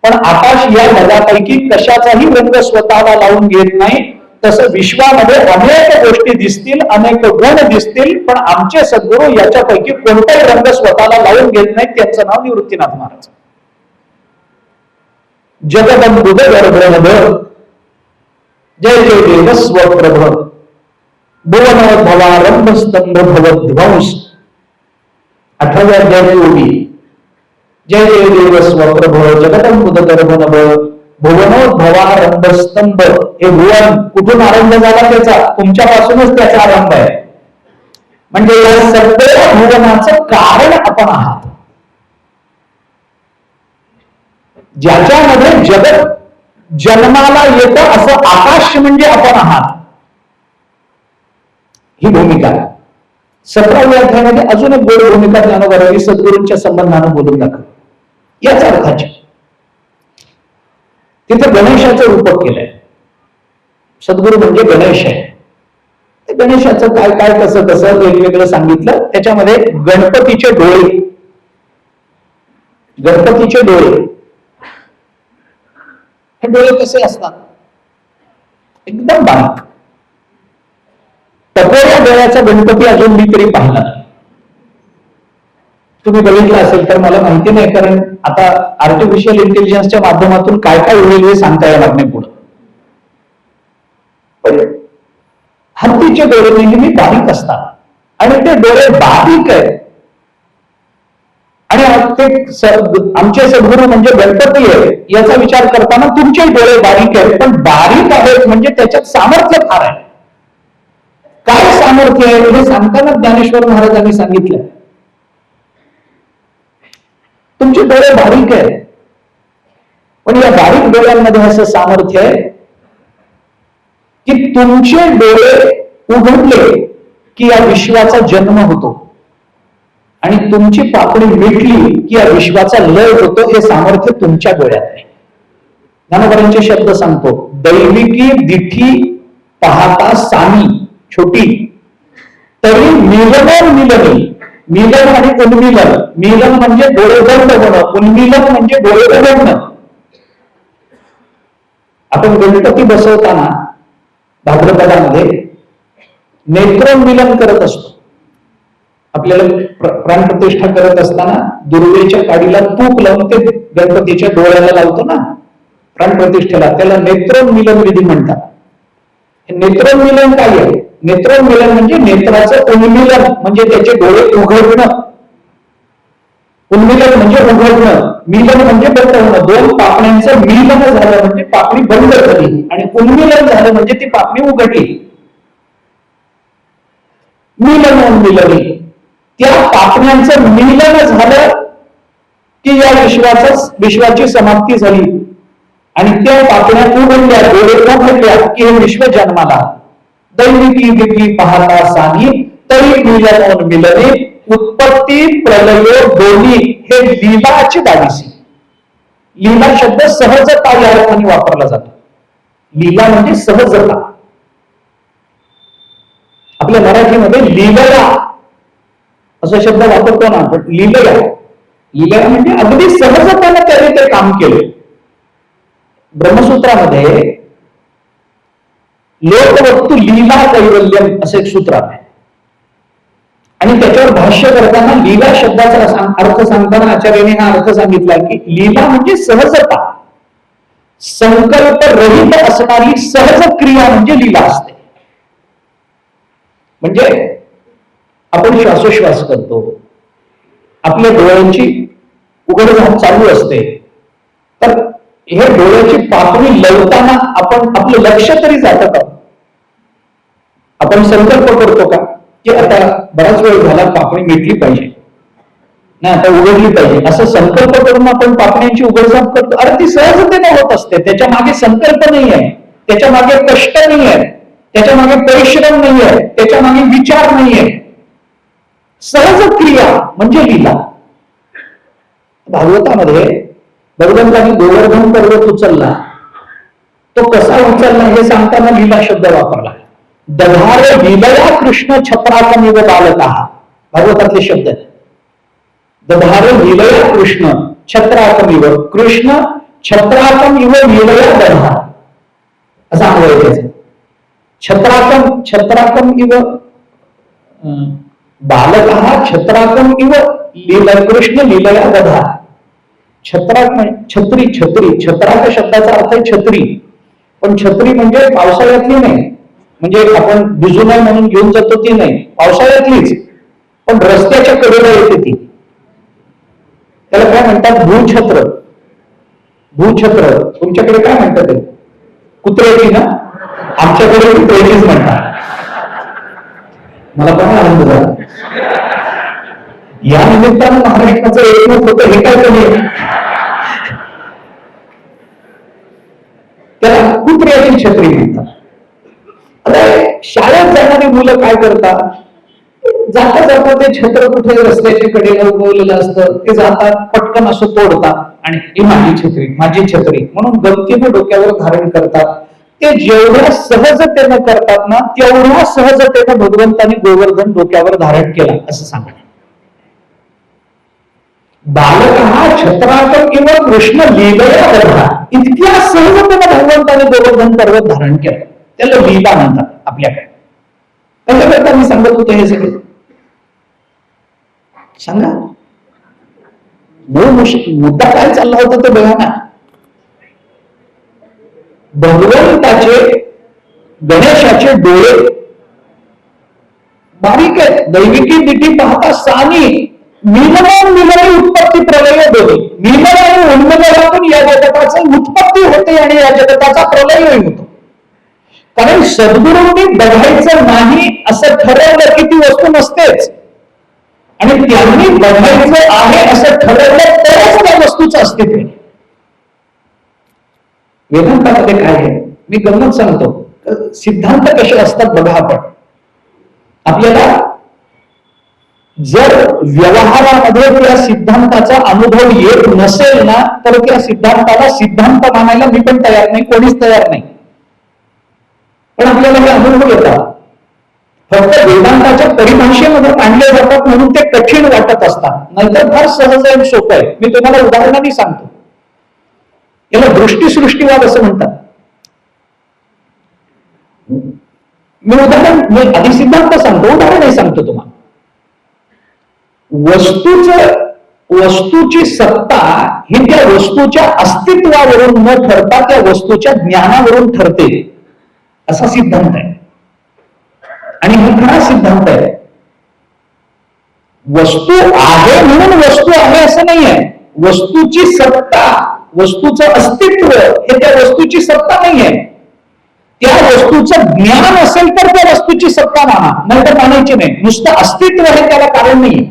पण आकाश या ढगापैकी कशाचाही रंग स्वतःला लावून घेत नाही. तसं विश्वामध्ये अनेक गोष्टी दिसतील, अनेक गुण दिसतील, पण आमचे सद्गुरू याच्यापैकी कोणताही रंग स्वतःला लावून घेत नाही. त्यांचं नाव निवृत्तीनाथ महाराज. जगदंबुध गर्भनभ जय जय देव स्वप्रभ भुवनोद्भवारंभ स्तंभ भवध्वंस. 18व्या अध्यायाची ओवी. जय जय देव स्वप्रभ जगदंबुध गर्भनभ भुवनोद्भवारंभ स्तंभ. हे भुवन कुठून आरंभ झाला? त्याचा तुमच्यापासूनच त्याचा आरंभ आहे. म्हणजे या सगळ्या भुवनाचं कारण आपण आहात. ज्याच्यामध्ये जगत जन्माला येतं असं आकाश म्हणजे आपण आहात. ही भूमिका 17व्या अध्यायामध्ये अजून एक गोड भूमिका ज्ञानोबारांनी सद्गुरूंच्या संबंधानं बोलून दाखवली. याच अर्थाची तिथे गणेशाचं रूपक केलंय. सद्गुरू म्हणजे गणेश आहे. ते गणेशाचं काय काय कसं कसं वेगवेगळं सांगितलं. त्याच्यामध्ये गणपतीचे डोळे गणपतीचे डोळे, हे डोळे कसे असतात? एकदम बारीक. टपोऱ्या डोळ्याचा गणपती अजून मी तरी पाहिला. तुम्ही बघितलं असेल तर मला माहिती नाही, कारण आता आर्टिफिशियल इंटेलिजन्सच्या माध्यमातून काय काय होईल हे सांगता येणार नाही पुढे. पण हत्तीचे डोळे नेहमी बारीक असतात आणि ते डोळे बारीक आहेत. आणि आमचे सद्गुरू म्हणजे गणपती आहे याचा विचार करताना तुमचे डोळे बारीक आहेत, पण बारीक आहेत म्हणजे त्याच्यात सामर्थ्य फार आहे. काय सामर्थ्य आहे हे सांगताना ज्ञानेश्वर महाराजांनी सांगितलं, तुमचे डोळे बारीक आहेत, पण या बारीक डोळ्यांमध्ये असं सामर्थ्य आहे की तुमचे डोळे उघडले की या विश्वाचा जन्म होतो आणि तुमची पापणी मिटली की या विश्वाचा लय होतो. हे सामर्थ्य तुमच्या डोळ्यात आहे. ज्ञानोबांचे शब्द सांगतो, दैविकी दिठी पाहता सामी छोटी तरी मिलनी. मिलन आणि उन्मिलन. मिलन म्हणजे डोळे बंद होणं, उन्मिलन म्हणजे डोळे उघडणं. आपण गणपती बसवताना भाद्रपदामध्ये नेत्रोन्मिलन करत असतो. आपल्याला प्राणप्रतिष्ठा करत असताना दुर्वेच्या काडीला तूप लावून ते गणपतीच्या डोळ्याला लावतो ना प्राणप्रतिष्ठेला, त्याला नेत्रोन्मिलन विधी म्हणतात. नेत्रोन्मिलन काय आहे? नेत्रोन्मिलन म्हणजे नेत्राचं उन्मिलन, म्हणजे त्याचे डोळे उघडणं. उन्मिलन म्हणजे उघडणं, मिलन म्हणजे बंद होणं. दोन पापण्यांचं मिलन झालं म्हणजे पापणी बंद झाली आणि उन्मिलन झालं म्हणजे ती पापणी उघडली. मिलन उन्मिलनी, त्या पापण्यांचं मिलन झालं की या विश्वाची समाप्ती झाली आणि त्या पापण्या उघडल्या, डोळे उघडल्या की हे विश्व जन्माला. दैविकी दिठी पाहता सानी तरी मिलन उन्मिलनी उत्पत्ती प्रलय दोन्ही. हे लीलाची दाविसी. लीला शब्द सहजता या अर्थाने वापरला जातो. लीला म्हणजे सहजता. आपल्या मराठीमध्ये लीलया असा शब्द वापरतो ना आपण, लीलया. लीलया म्हणजे अगदी सहजतेने त्याने ते काम केले. ब्रह्मसूत्रामध्ये लोकवस्तू लीला कैवल्यम असं एक सूत्र आहे आणि त्याच्यावर भाष्य करताना लीला शब्दाचा अर्थ सांगताना आचार्याने हा अर्थ सांगितला की लीला म्हणजे सहजता. संकल्प रहित असणारी सहज क्रिया म्हणजे लीला असते. म्हणजे आपण श्वासोश्वास करतो, आपल्या डोळ्यांची उघडझाप चालू असते, तर हे डोळ्याची पापणी लवताना आपण आपलं लक्ष तरी जातं का? आपण संकल्प करतो का की आता बराच वेळ झाला पापणी मिटली पाहिजे ना, आता उघडली पाहिजे, असं संकल्प करून आपण पापण्यांची उघडझाप करतो. अरे ती सहजतेने होत असते. त्याच्या मागे संकल्प नाही आहे, त्याच्या मागे कष्ट नाही आहे, त्याच्या मागे परिश्रम नाही आहे, त्याच्या मागे विचार नाही आहे. सहज क्रिया म्हणजे लीला. भागवतामध्ये भगवंतांनी गोवर्धन पर्वत उचलला, तो कसा उचलला हे सांगताना लीला शब्द वापरला. दधार लीलया कृष्ण छत्राकमिव बालकः, भागवतातले शब्द आहेत. दधार लीलया कृष्ण छत्राकमिव, कृष्ण छत्राकमिव लीलया दधार असं अन्वय त्याचा. छत्राकम इव बालकः छत्राकम इव लीला कृष्ण लीलया दधार. छत्री. छत्राक शब्दाचा अर्थ आहे छत्री, पण छत्री म्हणजे पावसाळ्यातली नाही, म्हणजे आपण भिजू नये म्हणून घेऊन जातो ती नाही, पावसाळ्यातलीच, पण रस्त्याच्या कडेला येते ती. त्याला काय म्हणतात? भूछत्र. भूछत्र तुमच्याकडे काय म्हणतात? ते कुत्र्याची ना, आमच्याकडे कुत्र्याचीच म्हणतात. मला पण आनंद झाला. या निमित्तानं महाराष्ट्राचं एकमत होतं हे काय कमी. त्याला कुत्र्याची छत्री म्हणतात. आता शाळेत जाणारी मुलं काय करतात? जाता जाता ते छत्र कुठे रस्त्याच्या कडेला उगवलेलं असतं, ते जातात पटकन असं तोडतात आणि ही माझी छत्री म्हणून गमतीने डोक्यावर धारण करतात. ते जेवढ्या सहजतेनं करतात ना, तेवढ्या सहजतेनं भगवंतानी गोवर्धन डोक्यावर धारण केला असं सांगतात. बालक हा छत्राक किंवा कृष्ण लीलया दधा, इतक्या सहजपणे भगवंताने गोवर्धन पर्वत धारण केलं. त्याला लीला म्हणतात आपल्याकडे. त्याच्याकरता मी सांगत होतो हे सगळं. सांगा मुद्दा काय चालला होता ते बघा ना. भगवंताचे गणेशाचे डोळे बारीक आहेत. दैविकी दिटी पाहता सानी नीलमय उत्पत्ती प्रलय दोन्ही. नीलम आणि उन्मलातून या जगताची उत्पत्ती होते आणि या जगताचा प्रलयही होतो. कारण सद्गुरूंनी बघायचं नाही असं ठरवलं की ती वस्तू नसतेच, आणि त्यांनी बघायचं आहे असं ठरवलं तरच त्या वस्तूचं अस्तित्व. वेदांतामध्ये काय आहे मी गंमत सांगतो. सिद्धांत कसे असतात बघा. आपण आपल्याला जर व्यवहारामध्ये त्या सिद्धांताचा अनुभव येत नसेल ना तर त्या सिद्धांताला सिद्धांत मानायला मी पण तयार नाही, कोणीच तयार नाही. पण आपल्याला हे अनुभव येतात. फक्त वेदांताच्या परिभाषेमध्ये मांडले जातात म्हणून ते कठीण वाटत असतात, नाहीतर फार सहज आहे, सोपं आहे. मी तुम्हाला उदाहरणाने सांगतो. याला दृष्टीसृष्टीवाद असं म्हणतात. मी आधी सिद्धांत सांगतो, उदाहरणही सांगतो तुम्हाला. वस्तूची सत्ता ही त्या वस्तूच्या अस्तित्वावरून न ठरता त्या वस्तूच्या ज्ञानावरून ठरते, असा सिद्धांत आहे. आणि हा खरा सिद्धांत आहे. वस्तू आहे म्हणून वस्तू आहे असं नाही आहे. वस्तूची सत्ता, वस्तूचं अस्तित्व हे त्या वस्तूची सत्ता नाही आहे. त्या वस्तूचं ज्ञान असेल तर त्या वस्तूची सत्ता माना, नाहीतर मानायची नाही. नुसतं अस्तित्व हे त्याला कारण नाही.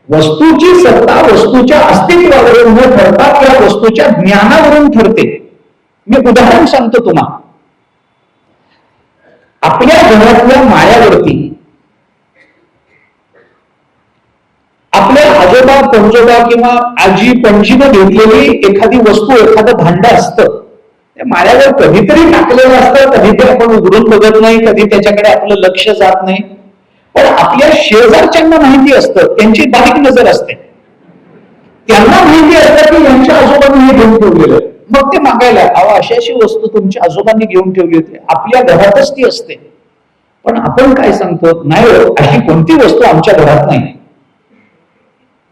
वस्तूची सत्ता वस्तूच्या अस्तित्वावरून न ठरता त्या वस्तूच्या ज्ञानावरून ठरते. मी उदाहरण सांगतो तुम्हाला. आपल्या घरातल्या माळ्यावरती आपल्या आजोबा पंजोबा किंवा आजी पणजीनं घेतलेली एखादी वस्तू, एखादं भांड असतं. त्या माळ्यावर कधीतरी टाकलेलं असतं, कधी ते आपण उघडून बघत नाही, कधी त्याच्याकडे आपलं लक्ष जात नाही. पण आपल्या शेजारच्यांना माहिती असतं, त्यांची बारीक नजर असते. त्यांना माहिती असतं की यांच्या आजोबांनी हे घेऊन ठेवलेलं. मग ते मागायला, अहो अशी अशी वस्तू तुमच्या आजोबांनी घेऊन ठेवली होती. आपल्या घरातच ती असते. पण आपण काय सांगतो, नाही अशी कोणती वस्तू आमच्या घरात नाही.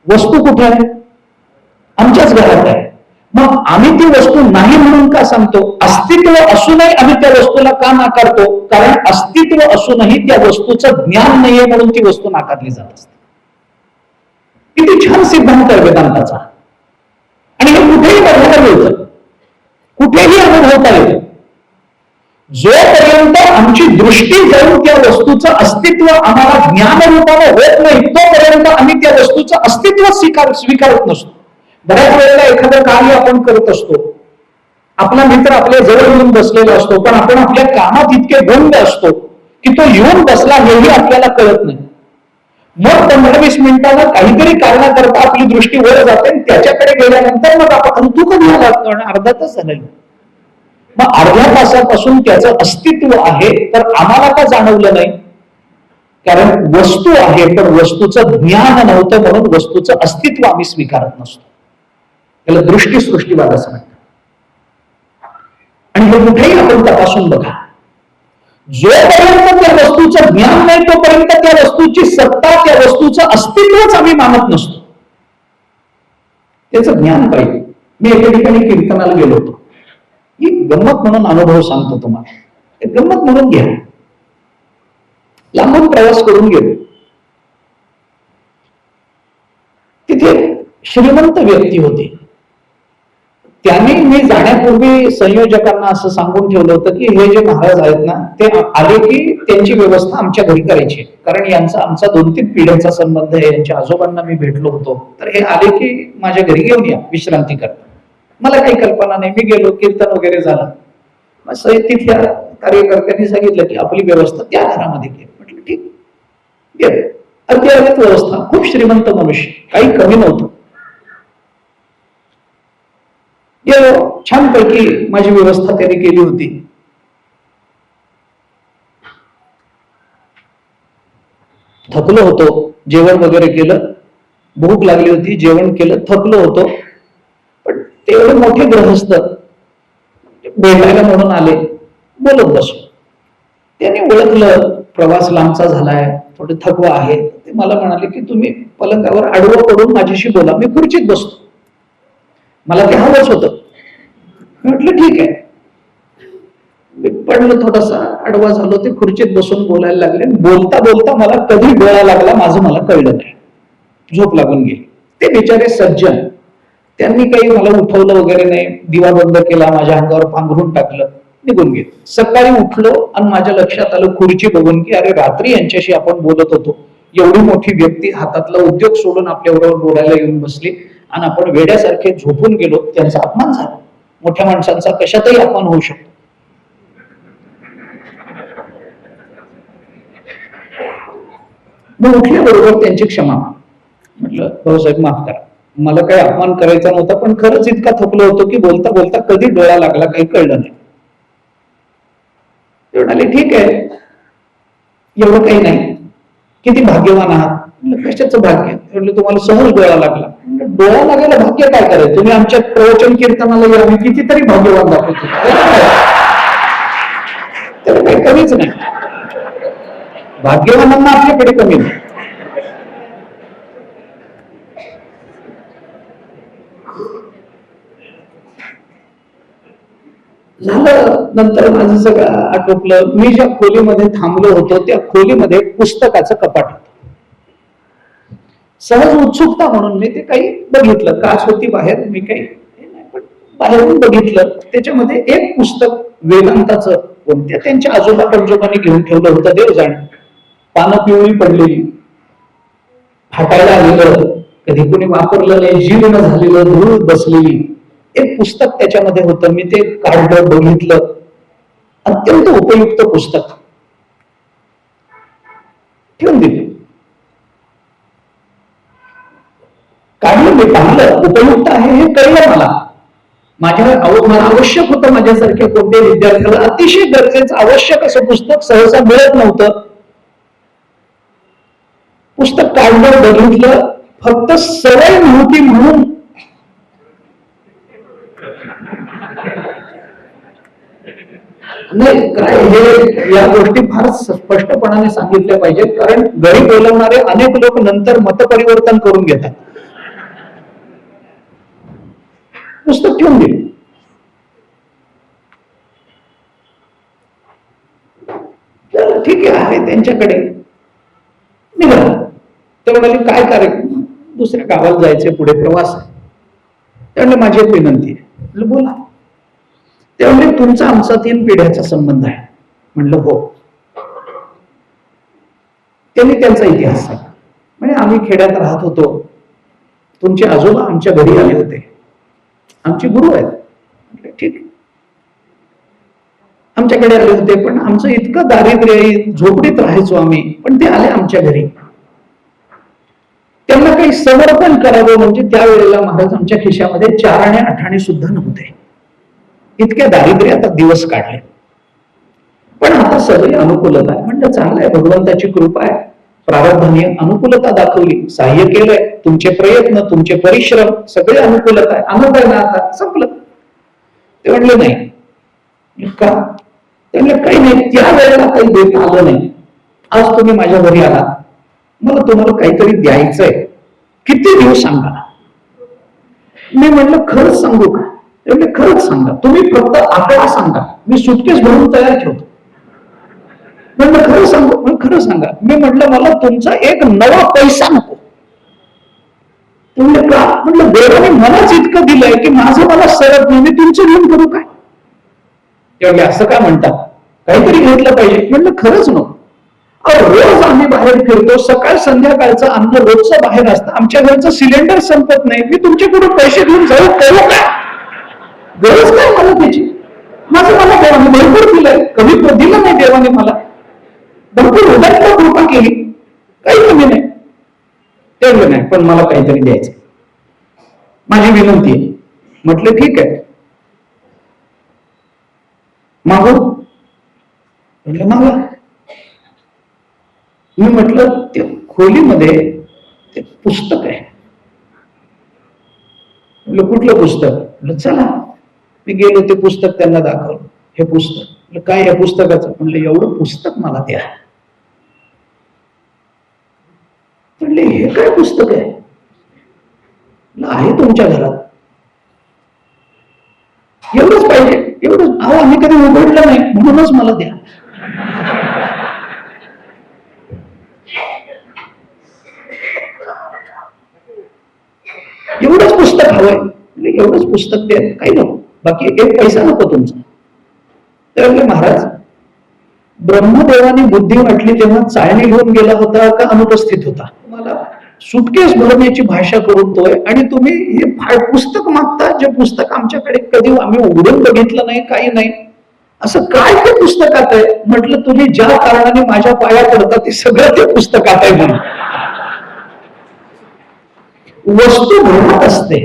वस्तू कुठे आहे? आमच्याच घरात आहे. मग आम्ही ती वस्तू नाही म्हणून का सांगतो? अस्तित्व असूनही आम्ही त्या वस्तूला का नाकारतो? कारण अस्तित्व असूनही त्या वस्तूचं ज्ञान नाहीये म्हणून ती वस्तू नाकारली जात असते. किती छान सिद्धांत आहे वेदांताचा. आणि हे कुठेही बघायला मिळतं, कुठेही अनुभवता येतं. जोपर्यंत आमची दृष्टी जाऊन त्या वस्तूचं अस्तित्व आम्हाला ज्ञानरूपाने होत नाही, तोपर्यंत आम्ही त्या वस्तूचं अस्तित्व स्वीकारत नसतो. बऱ्याच वेळेला एखादं कार्य आपण करत असतो, आपला मित्र आपल्या जवळ येऊन बसलेला असतो, पण आपण आपल्या कामात इतके गुंग असतो की तो येऊन बसला हेही आपल्याला कळत नाही. मग 15-20 मिनिटांना काहीतरी कारणाकरता आपली दृष्टी वर जाते. त्याच्याकडे गेल्यानंतर मग आपण तू कधी आला? अर्धा तास झाला. मग अर्ध्या तासापासून त्याचं अस्तित्व आहे तर आम्हाला का जाणवलं नाही? कारण वस्तू आहे पण वस्तूचं ज्ञान नव्हतं म्हणून वस्तूचं अस्तित्व आम्ही स्वीकारत नसतो. त्याला दृष्टीसृष्टीवाद असं म्हणतात. आणि हे कुठेही आपण तपासून बघा. जोपर्यंत त्या वस्तूचं ज्ञान नाही तोपर्यंत त्या वस्तूची सत्ता, त्या वस्तूचं अस्तित्वच आम्ही मानत नसतो. त्याचं ज्ञान पाहिजे. मी एका ठिकाणी कीर्तनाला गेलो होतो. ही गंमत म्हणून अनुभव सांगतो तुम्हाला. गंमत म्हणून घ्या. लांबून प्रवास करून गेलो. तिथे श्रीमंत व्यक्ती होते. त्यांनी मी जाण्यापूर्वी संयोजकांना असं सांगून ठेवलं होतं की हे जे महाराज आहेत ना ते आले की त्यांची व्यवस्था आमच्या घरी करायची, कारण यांचा आमचा 2-3 पिढ्यांचा संबंध आहे. यांच्या आजोबांना मी भेटलो होतो, तर हे आले की माझ्या घरी घेऊन या विश्रांती करता. मला काही कल्पना नाही. मी गेलो, कीर्तन वगैरे झालं. मग तिथल्या कार्यकर्त्यांनी सांगितलं की आपली व्यवस्था त्या घरामध्ये केली. म्हटलं ठीक, गेलो. अद्यावत व्यवस्था, खूप श्रीमंत मनुष्य, काही कमी नव्हतं. गेलो, छानपैकी माझी व्यवस्था त्यांनी केली होती. थकलो होतो, जेवण वगैरे केलं. भूक लागली होती, जेवण केलं, थकलो होतो. पण ते एवढे मोठे गृहस्थ भेटायला म्हणून आले, बोलत बसलो. त्यांनी ओळखलं प्रवास लांबचा झालाय, थोडे थकवा आहे. ते मला म्हणाले की तुम्ही पलंगावर आडवं पडून माझ्याशी बोला, मी खुर्चीत बसतो. मला ते हवंच होतं. म्हटलं ठीक आहे. मी पडलो, थोडासा आडवा झालो, ते खुर्चीत बसून बोलायला लागले. बोलता बोलता मला कधी डोळा लागला माझं मला कळलं नाही, झोप लागून गेली. ते बिचारे सज्जन, त्यांनी काही मला उठवलं वगैरे नाही, दिवा बंद केला, माझ्या अंगावर पांघरून टाकलं, निघून गेले. सकाळी उठलो आणि माझ्या लक्षात आलं खुर्ची बघून की अरे रात्री यांच्याशी आपण बोलत होतो, एवढी मोठी व्यक्ती हातातला उद्योग सोडून आपल्याबरोबर बोलायला येऊन बसली आणि आपण वेड्यासारखे झोपून गेलो. त्यांचा अपमान झाला. मोठ्या माणसांचा कशातही अपमान होऊ शकतो. मग उठल्याबरोबर त्यांची क्षमा, म्हटलं भाऊसाहेब माफ करा, मला काही अपमान करायचा नव्हता, पण खरंच इतका थकलो होतो की बोलता बोलता कधी डोळा लागला काही कळलं नाही. ते म्हणाले ठीक आहे, एवढं काही नाही, किती भाग्यवान आहात. कशाचं भाग्य? म्हटलं तुम्हाला सहज डोळा लागला. डोळा लागायला भाग्य काय करायचं? तुम्ही आमच्या प्रवचन कीर्तनाला या, आम्ही कितीतरी भाग्यवान दाखवतो, तर काही कमीच नाही. भाग्यवानांना आपल्याकडे कमी नाही. झालं. नंतर माझं सगळं आटोपलं. मी ज्या खोलीमध्ये थांबलो होतो त्या खोलीमध्ये पुस्तकाचं कपाट होतं. सहज उत्सुकता म्हणून मी ते काही बघितलं. काच होती बाहेर, मी काही पण बाहेरून बघितलं. त्याच्यामध्ये एक पुस्तक वेदांताचं, कोणत्या त्यांच्या आजोबा पंजोबांनी घेऊन ठेवलं होतं देव जाणे. पानं पिवळी पडलेली, फाटायला आलेलं, कधी कोणी वापरलं नाही, जीर्ण झालेलं, धूळ बसलेली एक पुस्तक त्याच्यामध्ये होतं. मी ते काढलं, बघितलं. अत्यंत उपयुक्त पुस्तक, ठेवून दिले. काढलं, मी पाहिलं, उपयुक्त आहे हे कळलं मला. मला आवश्यक होतं, माझ्यासारख्या कोणत्याही विद्यार्थ्याला अतिशय गरजेचं आवश्यक असं पुस्तक सहसा मिळत नव्हतं. पुस्तक काढलं, बघितलं, फक्त सवय नव्हती म्हणून नाही. काय हे या गोष्टी फार स्पष्टपणाने सांगितल्या पाहिजेत, कारण घरी बोलवणारे अनेक लोक नंतर मतपरिवर्तन करून घेतात. पुस्तक ठेवून दिले. ठीक आहे त्यांच्याकडे निघाला. ते म्हणाले काय कार्यक्रम? दुसऱ्या गावाला जायचे, पुढे प्रवास आहे. त्यामुळे माझी एक विनंती आहे. बोला. त्यामुळे तुमचा आमचा 3 पिढ्याचा संबंध आहे. म्हणलं हो. त्यांनी त्यांचा इतिहास सांगा. म्हणजे आम्ही खेड्यात राहत होतो, तुमचे आजोबा आमच्या घरी आले होते, आमचे गुरु आहेत. म्हटलं ठीक, आमच्याकडे आले होते, पण आमचं इतकं दारिद्र्य, झोपडीत राहायचो आम्ही, पण ते आले आमच्या घरी. त्यांना काही समर्पण करावं म्हणजे त्यावेळेला महाराज आमच्या खिशामध्ये 4 आणे 8 आणे सुद्धा नव्हते. इतक्या दारिद्र्यात दिवस काढले. पण आता सगळी अनुकूलता आहे. म्हणजे चांगलं आहे, भगवंताची कृपा आहे. प्रारब्धाने अनुकूलता दाखवली, सहाय्य केलंय, तुमचे प्रयत्न, तुमचे परिश्रम, सगळे अनुकूलता आहे. आनंद आहे ना, आता संपलं. ते म्हणले नाही. का? ते म्हणले काही नाही, त्या वेळेला काही देत आलं नाही. आज तुम्ही माझ्या घरी आला, मला तुम्हाला काहीतरी द्यायचंय. किती देऊ सांगा. मी म्हटलं खरंच सांगू का? म्हणजे खरंच सांगा, तुम्ही फक्त आकडा सांगा, मी सुटकेस भरून तयार ठेवतो. म्हटलं खरं सांगू? खरं सांगा. मी म्हटलं मला तुमचा एक नवा पैसा नको. तुम्ही का? म्हटलं देवाने मलाच इतकं दिलंय की माझं मला सरत नाही, मी तुमचं घेऊन करू काय? तेव्हा असं काय म्हणतात, काहीतरी घेतलं पाहिजे. म्हटलं खरंच नको. रोज आम्ही बाहेर फिरतो, सकाळ संध्याकाळचं अन्न रोजचं बाहेर असतं, आमच्या घरचं सिलेंडर संपत नाही, मी तुमच्याकडून पैसे घेऊन जाऊ करू काय? गरज काय मला त्याची? माझं मला देवाने भरपूर दिलंय, कमी दिलं नाही देवाने मला, भरपूर उदाहरण कृपा केली, काही कमी नाही. तेवढं नाही, पण मला काहीतरी द्यायचं, माझी विनंती आहे. म्हटलं ठीक आहे, मागू. म्हटलं मागा. मी म्हटलं ते खोलीमध्ये ते पुस्तक आहे, कुठलं पुस्तक? म्हटलं चला. मी गेलो, ते पुस्तक त्यांना दाखवलं. हे पुस्तक. म्हटलं काय या पुस्तकाचं? म्हणलं एवढं पुस्तक मला द्या. म्हणले हे काय पुस्तक आहे? आहे तुमच्या घरात. एवढंच पाहिजे? एवढंच? अहो आम्ही कधी उघडलं नाही म्हणूनच मला द्या. एवढंच पुस्तक हवंय? एवढंच पुस्तक द्या, काही नको, बाकी एक पैसा नको तुमचा. तर म्हणले महाराज, ब्रह्मदेवाने बुद्धी वाटली तेव्हा चाळणी घेऊन गेला होता का अनुपस्थित होता? तुम्हाला सुटकेस भरण्याची भाषा करूनतोय आणि तुम्ही हे पुस्तक मागता, जे पुस्तक आमच्याकडे कधी आम्ही उघडून बघितलं नाही, काही नाही. असं काय ते पुस्तकात आहे? म्हटलं तुम्ही ज्या कारणाने माझ्या पाया पडता ते सगळं ते पुस्तकात आहे म्हणून. वस्तू भ्रमत असते,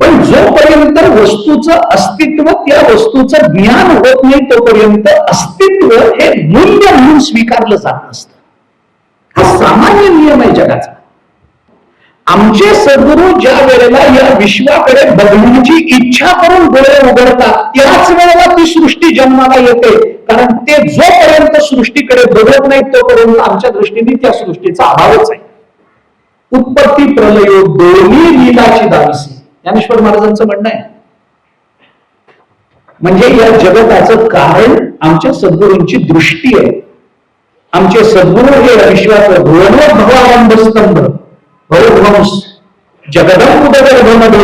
पण जोपर्यंत वस्तूचं अस्तित्व, त्या वस्तूचं ज्ञान होत नाही तोपर्यंत अस्तित्व हे मूल्य म्हणून स्वीकारलं जात असतं. हा सामान्य नियम आहे जगाचा. आमचे सद्गुरू ज्या वेळेला या विश्वाकडे बघण्याची इच्छा करून डोळे उघडतात त्याच वेळेला ती सृष्टी जन्माला येते. कारण ते जोपर्यंत सृष्टीकडे बघत नाही तोपर्यंत आमच्या दृष्टीने त्या सृष्टीचा अभावच आहे. उत्पत्ती प्रलयो दोन्ही लीलाची दाविसी, ज्ञानेश्वर महाराजांचं म्हणणं आहे. म्हणजे या जगताचं कारण आमच्या सद्गुरूंची दृष्टी आहे. आमचे सद्गुरू हे विश्वाचं भुवनोद्भवारंभ स्तंभ भवध्वंस जगदंबुदगर्भमध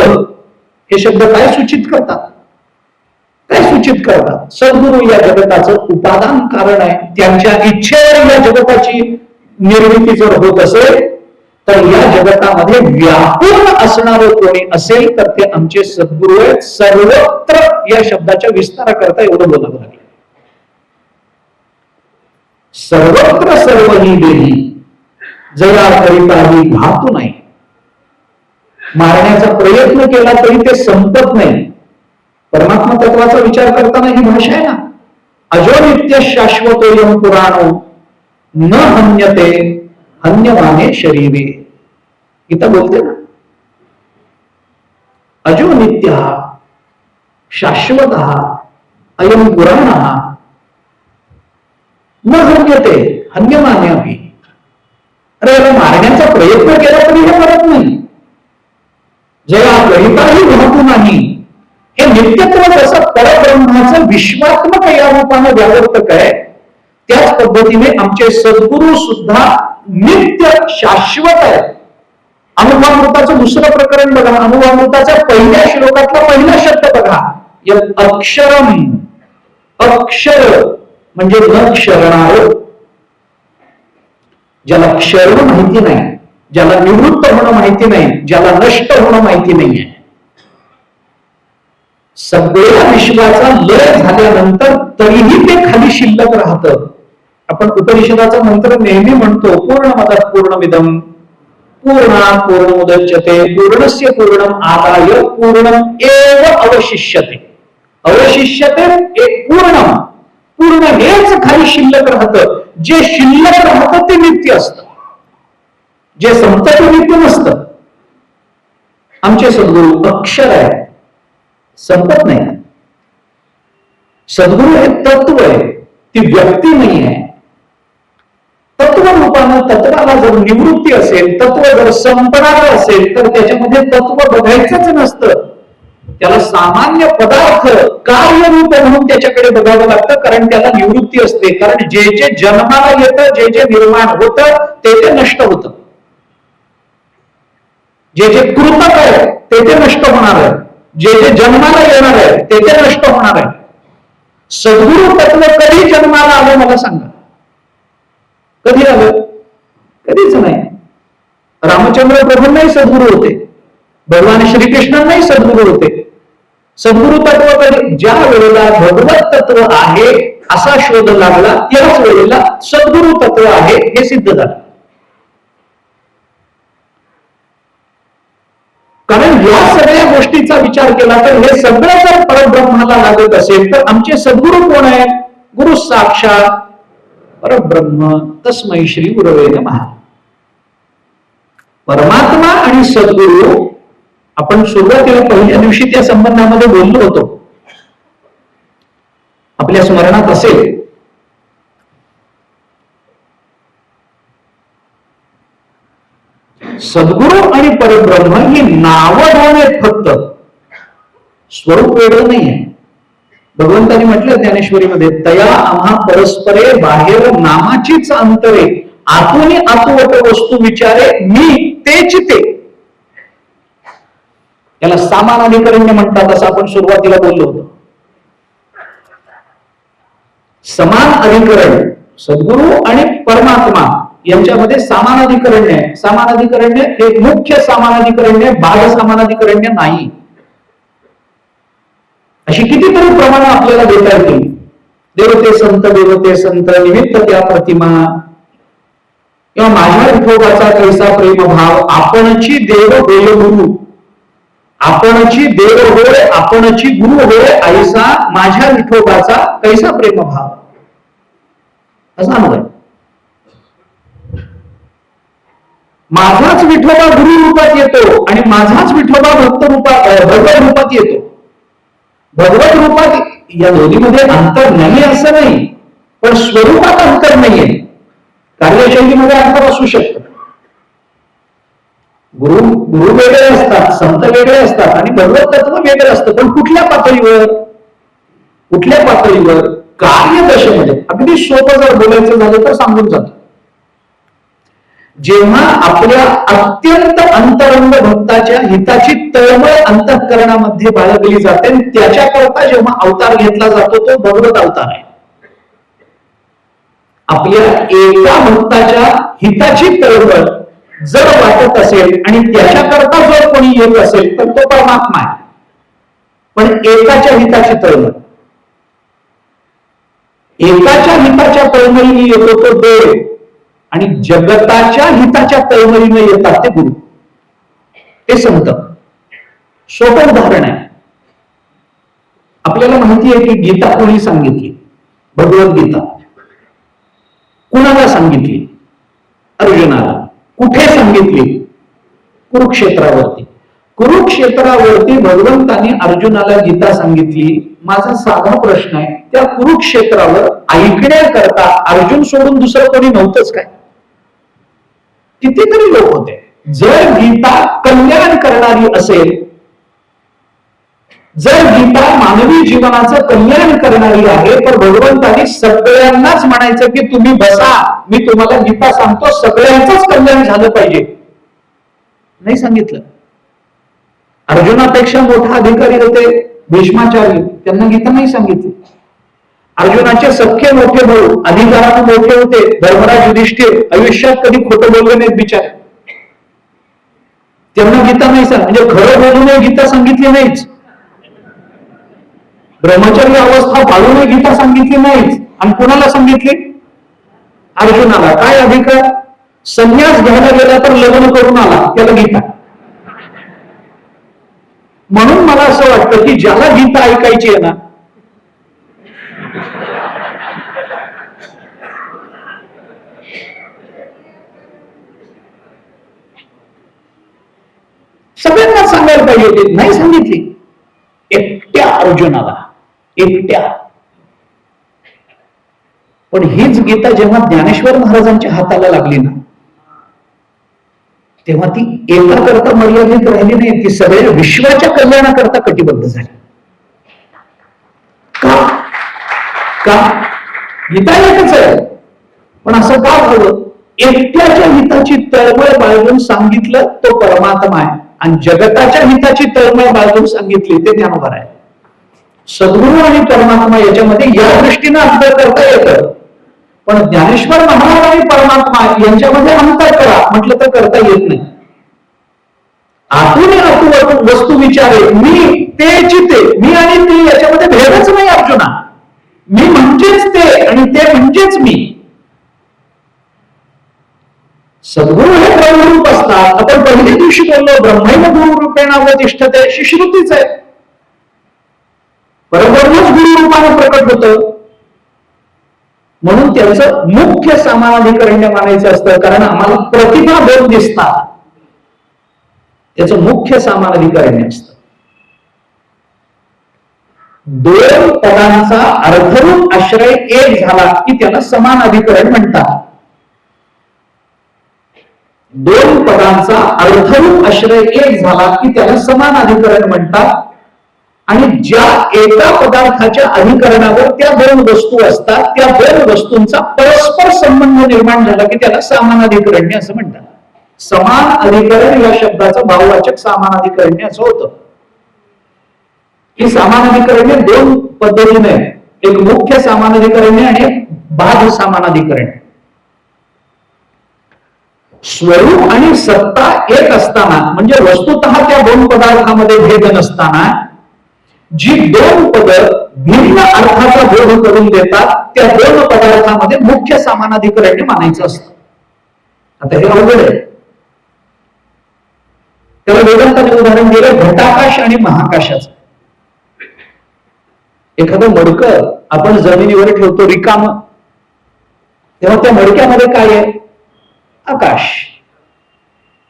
हे शब्द काय सूचित करतात? काय सूचित करतात? सद्गुरू या जगताचं उपादान कारण आहे. त्यांच्या इच्छेवर या जगताची निर्मिती जर होत असेल तर या जगतामध्ये व्यापून असणारं कोणी असेल तर ते आमचे सद्गुरू आहेत. सर्वत्र या शब्दाच्या विस्ताराकरता एवढं बोलावं लागेल. सर्वत्र सर्वही देही जया करिताही घातू नाही. मारण्याचा प्रयत्न केला तरी ते संपत नाही. परमात्मा तत्वाचा विचार करताना ही भाषा आहे ना, अजो नित्य शाश्वतोयम पुराणो न हन्यते हन्यमाने शरीरे. गीता बोलते ना, अजो नित्य शाश्वत अयम पुराण न हन्यते हन्यमाने अभि. अरे याला मारण्याचा प्रयत्न केला तरी हे मरत नाही. जया करिताही घातू नाही. हे नित्यत्व जसं परब्रह्माचं विश्वात्मक या रूपानं व्यावर्तक आहे, त्याच पद्धतीने आमचे सद्गुरू सुद्धा नित्य शाश्वत आहे. अनुभवामृताचं दुसरं प्रकरण बघा. अनुभवामृताच्या पहिल्या श्लोकातला पहिला शब्द बघा, अक्षरम. अक्षर म्हणजे न क्षरणार. ज्याला क्षरण माहिती नाही, ज्याला निवृत्त होणं माहिती नाही, ज्याला नष्ट होणं माहिती नाहीये. सगळ्या विश्वाचा लय झाल्यानंतर तरीही ते खाली शिल्लक राहतं. आपण उपनिषदाचा मंत्र नेहमी म्हणतो, पूर्णमदः पूर्णमिदं पूर्णात् पूर्णमुदच्यते पूर्णस्य पूर्णम् आदाय पूर्णम् एव अवशिष्यते. अवशिष्यते एक पूर्ण, पूर्ण हेच खाली शिल्लक राहतं. जे शिल्लक राहतं ते नित्य असतं, जे संपतं ते नित्य नसतं. आमचे सद्गुरू अक्षर आहे, संपत नाही. सद्गुरू हे तत्व आहे, ती व्यक्ती नाही आहे. तत्व रूपानं तत्वाला जर निवृत्ती असेल, तत्व जर संपणार असेल तर त्याच्यामध्ये तत्व बघायचंच नसतं. त्याला सामान्य पदार्थ कार्यरूप म्हणून त्याच्याकडे बघावं लागतं, कारण त्याला निवृत्ती असते. कारण जे जे जन्माला येतं, जे जे निर्माण होतं ते ते नष्ट होतं. जे जे कृतक आहे ते ते नष्ट होणार आहे. जे जे जन्माला येणार आहे ते ते नष्ट होणार आहे. सद्गुरू तत्व कधी जन्माला आलं मला सांगा? कधी आलं? कधीच नाही. रामचंद्र प्रभूंनाही सद्गुरू होते, भगवान श्रीकृष्णांनाही सद्गुरू होते. सद्गुरू तत्व कधी? ज्या वेळेला भगवत तत्व आहे असा शोध लागला त्याच वेळेला सद्गुरू तत्व आहे हे सिद्ध झालं. कारण या सगळ्या गोष्टीचा विचार केला तर हे सगळं जर परब्रह्माला लागत असेल तर आमचे सद्गुरू कोण आहेत? गुरु साक्षात परब्रह्म तस्मै श्री गुरवे नमः. परमात्मा आणि सद्गुरू आपण सुरुवातीला पहिल्या दिवशी त्या संबंधामध्ये बोललो होतो, आपल्या स्मरणात असेल. सद्गुरू आणि परब्रह्म ही नावं दोन आहेत, फक्त स्वरूप वेगळं नाहीये. भगवंतांनी म्हटलं ज्ञानेश्वरीमध्ये, तया आम्हा परस्परे बाहेर नामाचीच अंतरे, आतून आतुवट वस्तू विचारे मी तेच ते. याला सामान अधिकरण्य म्हणतात, असं आपण सुरुवातीला बोललो होतो. समान अधिकरण सद्गुरू आणि परमात्मा यांच्यामध्ये सामानाधिकरण्य आहे. सामानाधिकरण्य हे मुख्य सामानाधिकरण्य, बाह्य सामानाधिकरण्य नाही. अशी कितीतरी प्रमाणे आपल्याला देता येतील. देवते संत निमित्त त्या प्रतिमा, किंवा माझ्या विठोबाचा कैसा प्रेम भाव, आपणची देव देव गुरु, आपणची देव होय आपणची गुरु होय, ऐसा माझ्या विठोबाचा कैसा प्रेम भाव, असा अनुभव. माझाच विठोबा गुरु रूपात येतो आणि माझाच विठोबा भगवत रूपात येतो. भगवत रूपात या दोन्हीमध्ये अंतर नाही असं नाही, पण स्वरूपात अंतर नाहीये. कार्यशैलीमध्ये अंतर असू शकतं. गुरु वेगळे असतात, संत वेगळे असतात आणि भगवत तत्व वेगळं असतं. पण कुठल्या पातळीवर कार्यदशेमध्ये अगदी सोपं जर बोलायचं झालं तर सांगून जातो. जेव्हा आपल्या अत्यंत अंतरंग भक्ताच्या हिताची तळमळ अंतःकरणामध्ये बाळगली जाते, त्याच्याकरता जेव्हा अवतार घेतला जातो तो भगवत अवतार आहे. आपल्या एका भक्ताच्या हिताची तळमळ जर वाटत असेल आणि त्याच्याकरता जर कोणी येत असेल तर तो परमात्मा आहे. पण एकाच्या हिताची तळमळ, एकाच्या हिताच्या तळमळीने येतो तो देव, आणि जगताच्या हिताच्या तळमळीने येतात ते गुरु, ते संत. सोपं उदाहरण आहे. आपल्याला माहिती आहे की गीता कोणी सांगितली? भगवद्गीता कुणाला सांगितली? अर्जुनाला. कुठे सांगितली? कुरुक्षेत्रावरती. कुरुक्षेत्रावरती भगवंतांनी अर्जुनाला गीता सांगितली. माझा साधा प्रश्न आहे, त्या कुरुक्षेत्रावर ऐकण्याकरता अर्जुन सोडून दुसरं कोणी नव्हतंच काय? कितीतरी लोक होते. जर गीता कल्याण करणारी असेल, जर गीता मानवी जीवनाचं कल्याण करणारी आहे, तर भगवंतांनी सगळ्यांनाच म्हणायचं की तुम्ही बसा, मी तुम्हाला गीता सांगतो, सगळ्यांचंच कल्याण झालं पाहिजे. नाही सांगितलं. अर्जुनापेक्षा मोठा अधिकारी होते भीष्माचार्य, त्यांना गीता नाही सांगितली. अर्जुनाचे सख्खे मोठे भाऊ अधिकाराने मोठे होते धर्मराज युधिष्ठिर, आयुष्यात कधी खोटं बोलले नाहीत बिचारे, त्यांना गीता नाही सांग, म्हणजे खरं बोलू नये गीता सांगितली नाहीच. ब्रह्मचर्य अवस्था पाळू नये गीता सांगितली नाहीच. आणि कुणाला सांगितली? अर्जुनाला. काय अधिकार? संन्यास घ्यायला गेला तर लग्न करून आला, त्याला गीता. म्हणून मला असं वाटतं की ज्याला गीता ऐकायची आहे ना, सगळ्यांना सांगायला पाहिजे होते, नाही सांगितली. एकट्या अर्जुनाला, एकट्या. पण हीच गीता जेव्हा ज्ञानेश्वर महाराजांच्या हाताला लागली ना, तेव्हा ती एका करता मर्यादित राहिली नाही, ती सगळ्या विश्वाच्या कल्याणाकरता कटिबद्ध झाली. का? गीता एकच आहे, पण असं का झालं? एकट्याच्या हिताची तळमळ बाळगून सांगितलं तो परमात्मा आहे, आणि जगताच्या हिताची तळमळ बाळगून सांगितली ते ज्ञानोबा आहे. सद्गुरू आणि परमात्मा याच्यामध्ये या दृष्टीने अंतर करता येतं, पण ज्ञानेश्वर महाराज आणि परमात्मा यांच्यामध्ये अंतर करा म्हटलं तर करता येत नाही. आतून आतून वस्तू विचारे मी तेच ते, मी आणि ती याच्यामध्ये भेदच नाही अर्जुना. मी म्हणजेच ते आणि ते म्हणजेच मी. सद्गुरू हे ब्रह्मरूप असतात. आपण पहिल्या दिवशी बोललो ब्रह्मैव गुरु रूपेण अवतिष्ठते, अशी श्रुतीच आहे. परब्रह्मच गुरु रूपाने प्रकट होतं. म्हणून त्याचं मुख्य समानाधिकरण्य मानायचं असतं, कारण आम्हाला प्रतिभा दोन दिसतात. त्याचं मुख्य समानाधिकरण्य असतं. दोन पदांचा अर्थरूप आश्रय एक झाला की त्याला समान अधिकरण म्हणतात. दोन पदांचा अर्थरूप आश्रय एक झाला की त्याला समान अधिकरण म्हणतात. आणि ज्या एका पदार्थाच्या अधिकरणावर त्या दोन वस्तू असतात, त्या दोन वस्तूंचा परस्पर संबंध निर्माण झाला की त्याला समानाधिकरण्य असं म्हणतात. समान अधिकरण या शब्दाचं भाववाचक समानाधिकरण्य असं होतं. ही समानाधिकरण्य दोन पद्धतीने, एक मुख्य समानाधिकरण्य आणि एक बाह्य समानाधिकरण्य. स्वरूप आणि सत्ता एक असताना, म्हणजे वस्तुतः त्या दोन पदार्थामध्ये भेद नसताना, जी दोन पद भिन्न अर्थाचा बोध करून देतात त्या दोन पदार्थामध्ये मुख्य समानाधिकरण्य मानायचं असतं. आता हे अवघड आहे. त्याला वेदांताने उदाहरण दिलं घटाकाश आणि महाकाशाचं. एखादं मडकं आपण जमिनीवर ठेवतो रिकाम, तेव्हा त्या मडक्यामध्ये काय आहे? आकाश.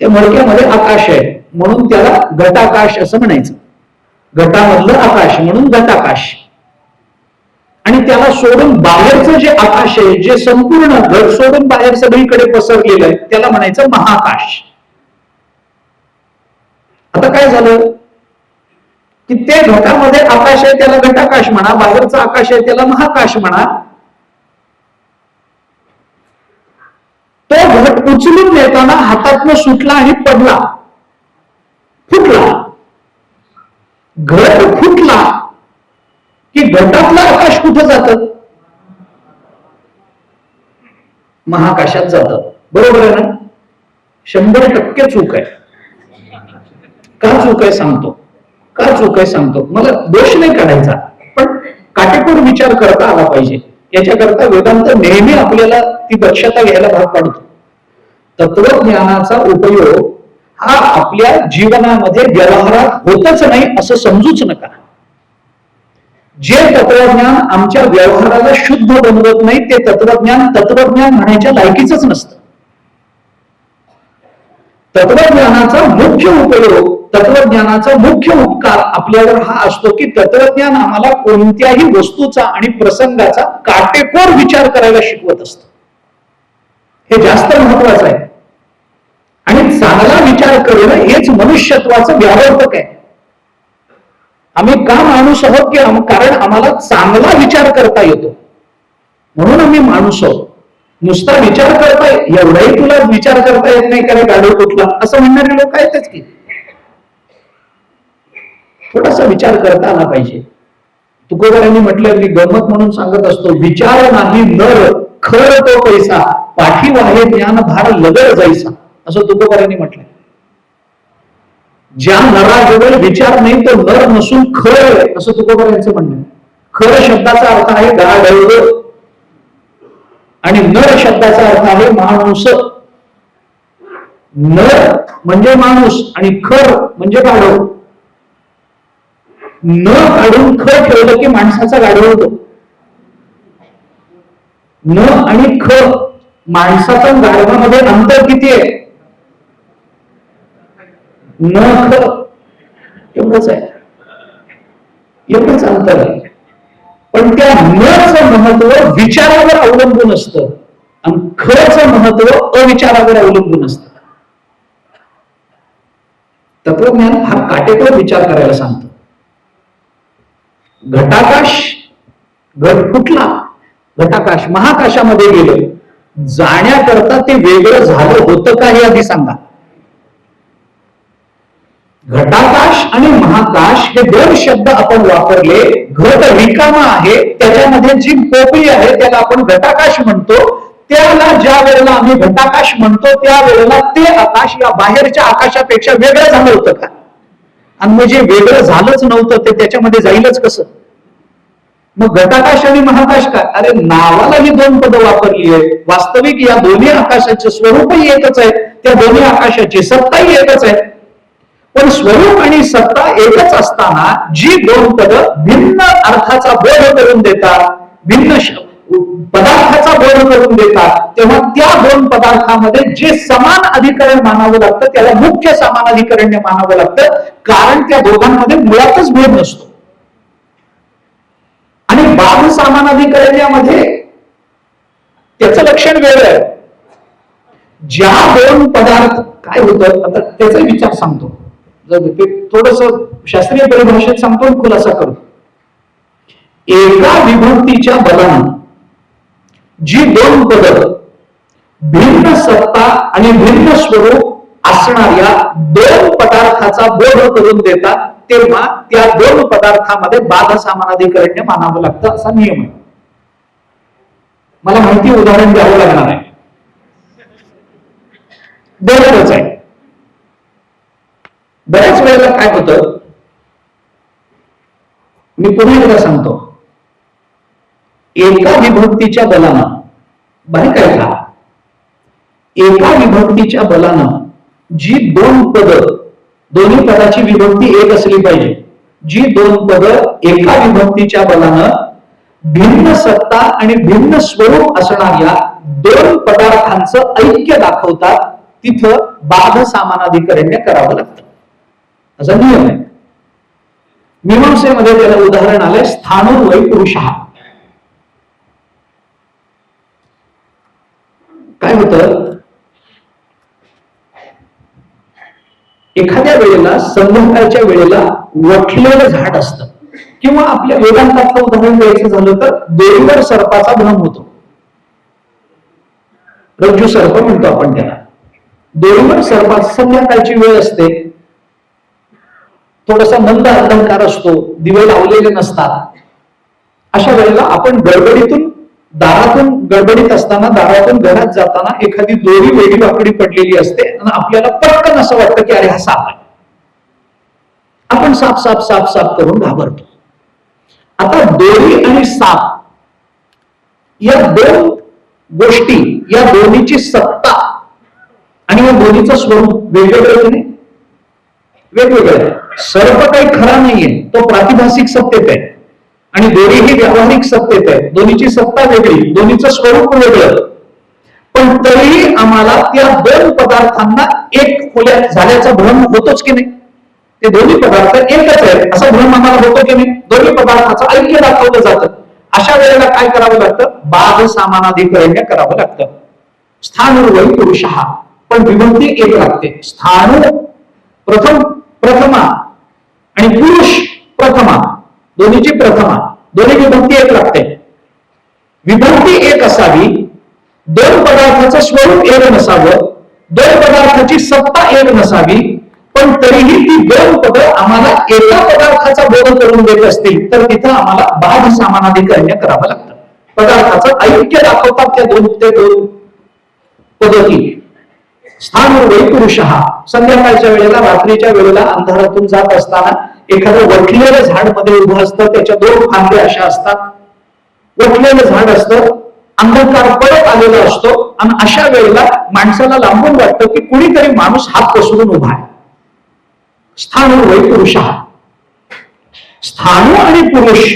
त्या मडक्यामध्ये आकाश आहे म्हणून त्याला घटाकाश असं म्हणायचं. घटामधलं आकाश म्हणून घटाकाश. आणि त्याला सोडून बाहेरचं जे आकाश आहे, जे संपूर्ण घट सोडून बाहेर सगळीकडे पसरलेलं आहे, त्याला म्हणायचं महाकाश. आता काय झालं की ते घटामध्ये आकाश आहे त्याला घटाकाश म्हणा, बाहेरचं आकाश आहे त्याला महाकाश म्हणा. तो घट उचलून नेताना हातातनं सुटला आणि पडला, फुटला. घट फुटला की घटातलं आकाश कुठं जातं? महाकाशात जातं. बरोबर आहे ना? 100% चूक आहे. का चूक आहे सांगतो. का चूक आहे सांगतो. मला दोष नाही काढायचा, पण काटेकोर विचार करता आला पाहिजे. याच्याकरता वेदांत नेहमी आपल्याला ती दक्षता घ्यायला भाग पाडतो. तत्वज्ञानाचा उपयोग हा आपल्या जीवनामध्ये व्यवहारात होतच नाही असं समजूच नका. जे तत्वज्ञान आमच्या व्यवहाराला शुद्ध बनवत नाही ते तत्वज्ञान म्हणायच्या लायकीच नसतं. तत्वज्ञानाचा मुख्य उपयोग, तत्वज्ञानाचा मुख्य उपकार आपल्यावर हा असतो की तत्वज्ञान आम्हाला कोणत्याही वस्तूचा आणि प्रसंगाचा काटेकोर विचार करायला शिकवत असतं. हे जास्त महत्वाचं आहे. आणि चांगला विचार करणं हेच मनुष्यत्वाचं व्यावर्तक आहे. आम्ही का माणूस आहोत की कारण आम्हाला चांगला विचार करता येतो म्हणून आम्ही माणूस आहोत. नुसता विचार करता एवढाही तुला विचार करता येत नाही का गाडो कुठला असं म्हणणारे लोक आहेतच की. थोडासा विचार करता आला पाहिजे. तुकोबारांनी म्हटलं, मी गमत म्हणून सांगत असतो, विचार नाही नर खर तो पैसा, पाठी वाहे ज्ञान भार लगड जायचा, असं तुकोबारांनी म्हटलं. ज्या नराजवळ विचार नाही तो नर नसून खर आहे असं तुकोबारांचं म्हणणं. खर शब्दाचा अर्थ आहे गाढव आणि नर शब्दाचा अर्थ आहे माणूस. नर म्हणजे माणूस आणि खर म्हणजे गाढव. न काढून ख ठेवलं की माणसाचा गाढव होतो. न आणि ख, माणसाचा गाढवामध्ये अंतर किती आहे? न ख एवढंच आहे, एवढंच अंतर आहे. पण त्या नचं महत्व विचारावर अवलंबून असतं आणि खचं महत्व अविचारावर अवलंबून असतं. तत्वज्ञान हा काटेकोर विचार करायला सांगतं. घटाकाश, घट फुटला, घटाकाश महाकाशामध्ये गेलं, जाण्याकरता ते वेगळं झालं होतं का हे आधी सांगा. घटाकाश आणि महाकाश हे दोन शब्द आपण वापरले. घट रिकामा आहे, त्याच्यामध्ये जी पोकळी आहे त्याला आपण घटाकाश म्हणतो. त्याला ज्या वेळेला आम्ही घटाकाश म्हणतो त्या वेळेला ते आकाश या बाहेरच्या आकाशापेक्षा वेगळं झालं होतं का? आणि मग जे वेगळं झालंच नव्हतं ते त्याच्यामध्ये जाईलच कसं? मग घटाकाश आणि महाकाश काय? अरे नावाला ही दोन पदं वापरली आहे. वास्तविक या दोन्ही आकाशाचे स्वरूपही एकच आहे, त्या दोन्ही आकाशाची सत्ताही एकच आहे. पण स्वरूप आणि सत्ता एकच असताना जी दोन पदं भिन्न अर्थाचा बोध करून देतात, भिन्न पदार्थाचा बोध करून देतात, तेव्हा त्या दोन पदार्थामध्ये जे समान अधिकरण मानावं लागतं त्याला मुख्य समान अधिकरण्य मानावं लागतं, कारण त्या दोघांमध्ये मुळातच भेद नसतो. आणि बाध सामानाधिकरण्यामध्ये त्याचं लक्षण वेगळं आहे. ज्या दोन पदार्थ काय होतं, आता त्याचा विचार सांगतो, थोडस शास्त्रीय परिभाषेत सांगतो, खुलासा करतो. एका विभक्तीच्या बलानं जी दोन पद भिन्न सत्ता आणि भिन्न स्वरूप असणाऱ्या दोन पदार्थाचा बोध करून देतात, तेव्हा त्या दोन पदार्थामध्ये बाध सामानाधिकरण्य मानावं लागतं असा नियम आहे. मला माहिती उदाहरण द्यावं लागणार आहे, बरोबरच आहे. बऱ्याच वेळेला काय होतं, मी पुन्हा एकदा सांगतो, एका विभक्तीच्या बलानं, बारीक आहे का, एका विभक्तीच्या बलानं जी दोन पद, दोन्ही पदाची विभक्ती एक असली पाहिजे, जी दोन पद एका विभक्तीच्या बलानं भिन्न सत्ता आणि भिन्न स्वरूप असणाऱ्या दोन पदार्थांचं ऐक्य दाखवतात, तिथं बाध सामानाधिकरण्य करावं लागतं असा नियम आहे. मीमांसेमध्ये त्याला उदाहरण आलंय स्थाणुर वै पुरुषः. काय होतं, एखाद्या वेळेला संध्याकाळच्या वेळेला वठलेलं झाड असतं, किंवा आपल्या वेदांतातलं उदाहरण द्यायचं झालं तर दोरीवर सर्पाचा भ्रम होतो. रज्जू सर्प म्हणतो आपण त्याला. दोरीवर सर्पाची संध्याकाळची वेळ असते, थोडासा मंद अंधकार असतो, दिवे लावलेले नसतात. अशा वेळेला आपण गडबडीतून दारातून गडबडीत असताना, दारातून घरात जाताना एखादी दोरी वेगळी वाकडी पडलेली असते आणि आपल्याला पटकन असं वाटतं की अरे हा साप आहे. आपण साप साप साप साप करून घाबरतो. आता दोरी आणि साप या दोन गोष्टी, या दोन्हीची सत्ता आणि या दोन्हीचं स्वरूप वेगवेगळं की नाही, वेगवेगळं. सर्प काही खरा नाहीये, तो प्रातिभासिक सत्तेत आहे, आणि दोरी ही व्यावहारिक सत्तेत आहे. दोन्हीची सत्ता वेगळी, दोन्हीचं स्वरूप वेगळं, पण तरीही आम्हाला त्या दोन पदार्थांना एक झाल्याचा भ्रम होतोच की नाही. ते दोन्ही पदार्थ एकच आहेत असा भ्रम आम्हाला होतो की नाही. दोन्ही पदार्थाचं ऐक्य दाखवलं जातं. अशा वेळेला काय करावं लागतं, बाध सामानाधिकरण्य करावं लागतं. स्थाणुर वै पुरुषः, पण विभक्ती एक लागते. स्थाणु प्रथमा आणि पुरुष प्रथमा, दोन्हीची प्रथमा, दोन्ही विभक्ती एक लागते. विभक्ती एक असावी, दोन पदार्थाचं स्वरूप एक नसावं, दोन पदार्थाची सत्ता एक नसावी, पण तरीही ती दोन पद आम्हाला एका पदार्थाचा बोध करून देत असतील तर तिथं आम्हाला बाध सामानाधिकरण्य करावं लागतं. पदार्थाचं ऐक्य दाखवतात त्या दोन पद्धती. स्थाणुर वै पुरुषः, संध्याकाळच्या वेळेला, रात्रीच्या वेळेला अंधारातून जात असताना एखादं वठलेलं झाड मध्ये उभं असतं, त्याच्या दोन फांद्या अशा असतात, वठलेलं झाड असतं, अंधकार पडत आलेला असतो, आणि अशा वेळेला माणसाला लांबून वाटतं की कुणीतरी माणूस हात पसरून उभा आहे. स्थाणुर वै पुरुषः. स्थाणु आणि पुरुष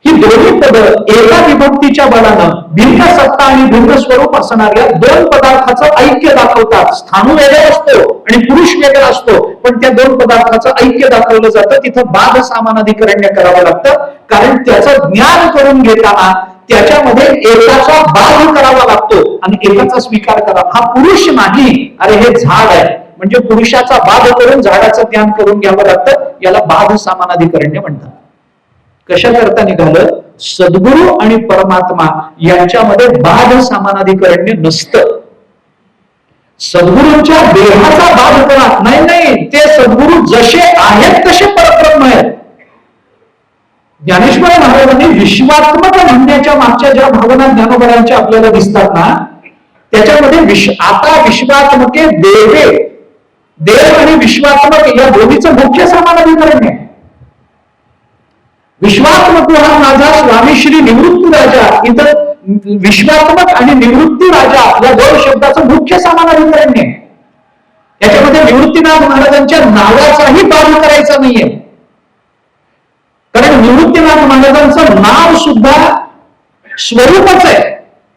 ही दोन्ही पद एका विभक्तीच्या बलानं भिन्न सत्ता आणि भिन्न स्वरूप असणाऱ्या दोन पदार्थाचं ऐक्य दाखवतात. स्थाणु वेगळा असतो आणि पुरुष वेगळा असतो, पण त्या दोन पदार्थाचं ऐक्य दाखवलं जातं. तिथं बाध सामानाधिकरण्य करावं लागतं, कारण त्याचं ज्ञान करून घेताना त्याच्यामध्ये एकाचा बाध करावा लागतो आणि एकाचा स्वीकार करा. हा पुरुष नाही, अरे हे झाड आहे, म्हणजे पुरुषाचा बाध करून झाडाचं ज्ञान करून घ्यावं लागतं. याला बाध सामानाधिकरण्य म्हणतात. कशा करता निघालं, सद्गुरु आणि परमात्मा यांच्यामध्ये बाध सामानाधिकरण्य नसतं. सद्गुरूंच्या देहाचा बाध करा, नाही, ते सद्गुरु जसे आहेत तसे परब्रह्म आहेत. ज्ञानेश्वर महाराजांनी विश्वात्मक म्हणण्याच्या मागच्या ज्या भावना ज्ञानोबरांच्या आपल्याला दिसतात ना, त्याच्यामध्ये आता विश्वात्मके देवे, देव आणि विश्वात्मक या दोन्हीचं मुख्य सामानाधिकरण्य आहे. विश्वात्मक हा माझा स्वामी श्री निवृत्ती राजा, इथं विश्वात्मक आणि निवृत्ती राजा या दोन शब्दाचं मुख्य सामानाधिकरण्य आहे. याच्यामध्ये निवृत्तीनाथ महाराजांच्या नावाचाही बाध करायचा नाहीये, कारण निवृत्तीनाथ महाराजांचं नाव सुद्धा स्वरूपच आहे.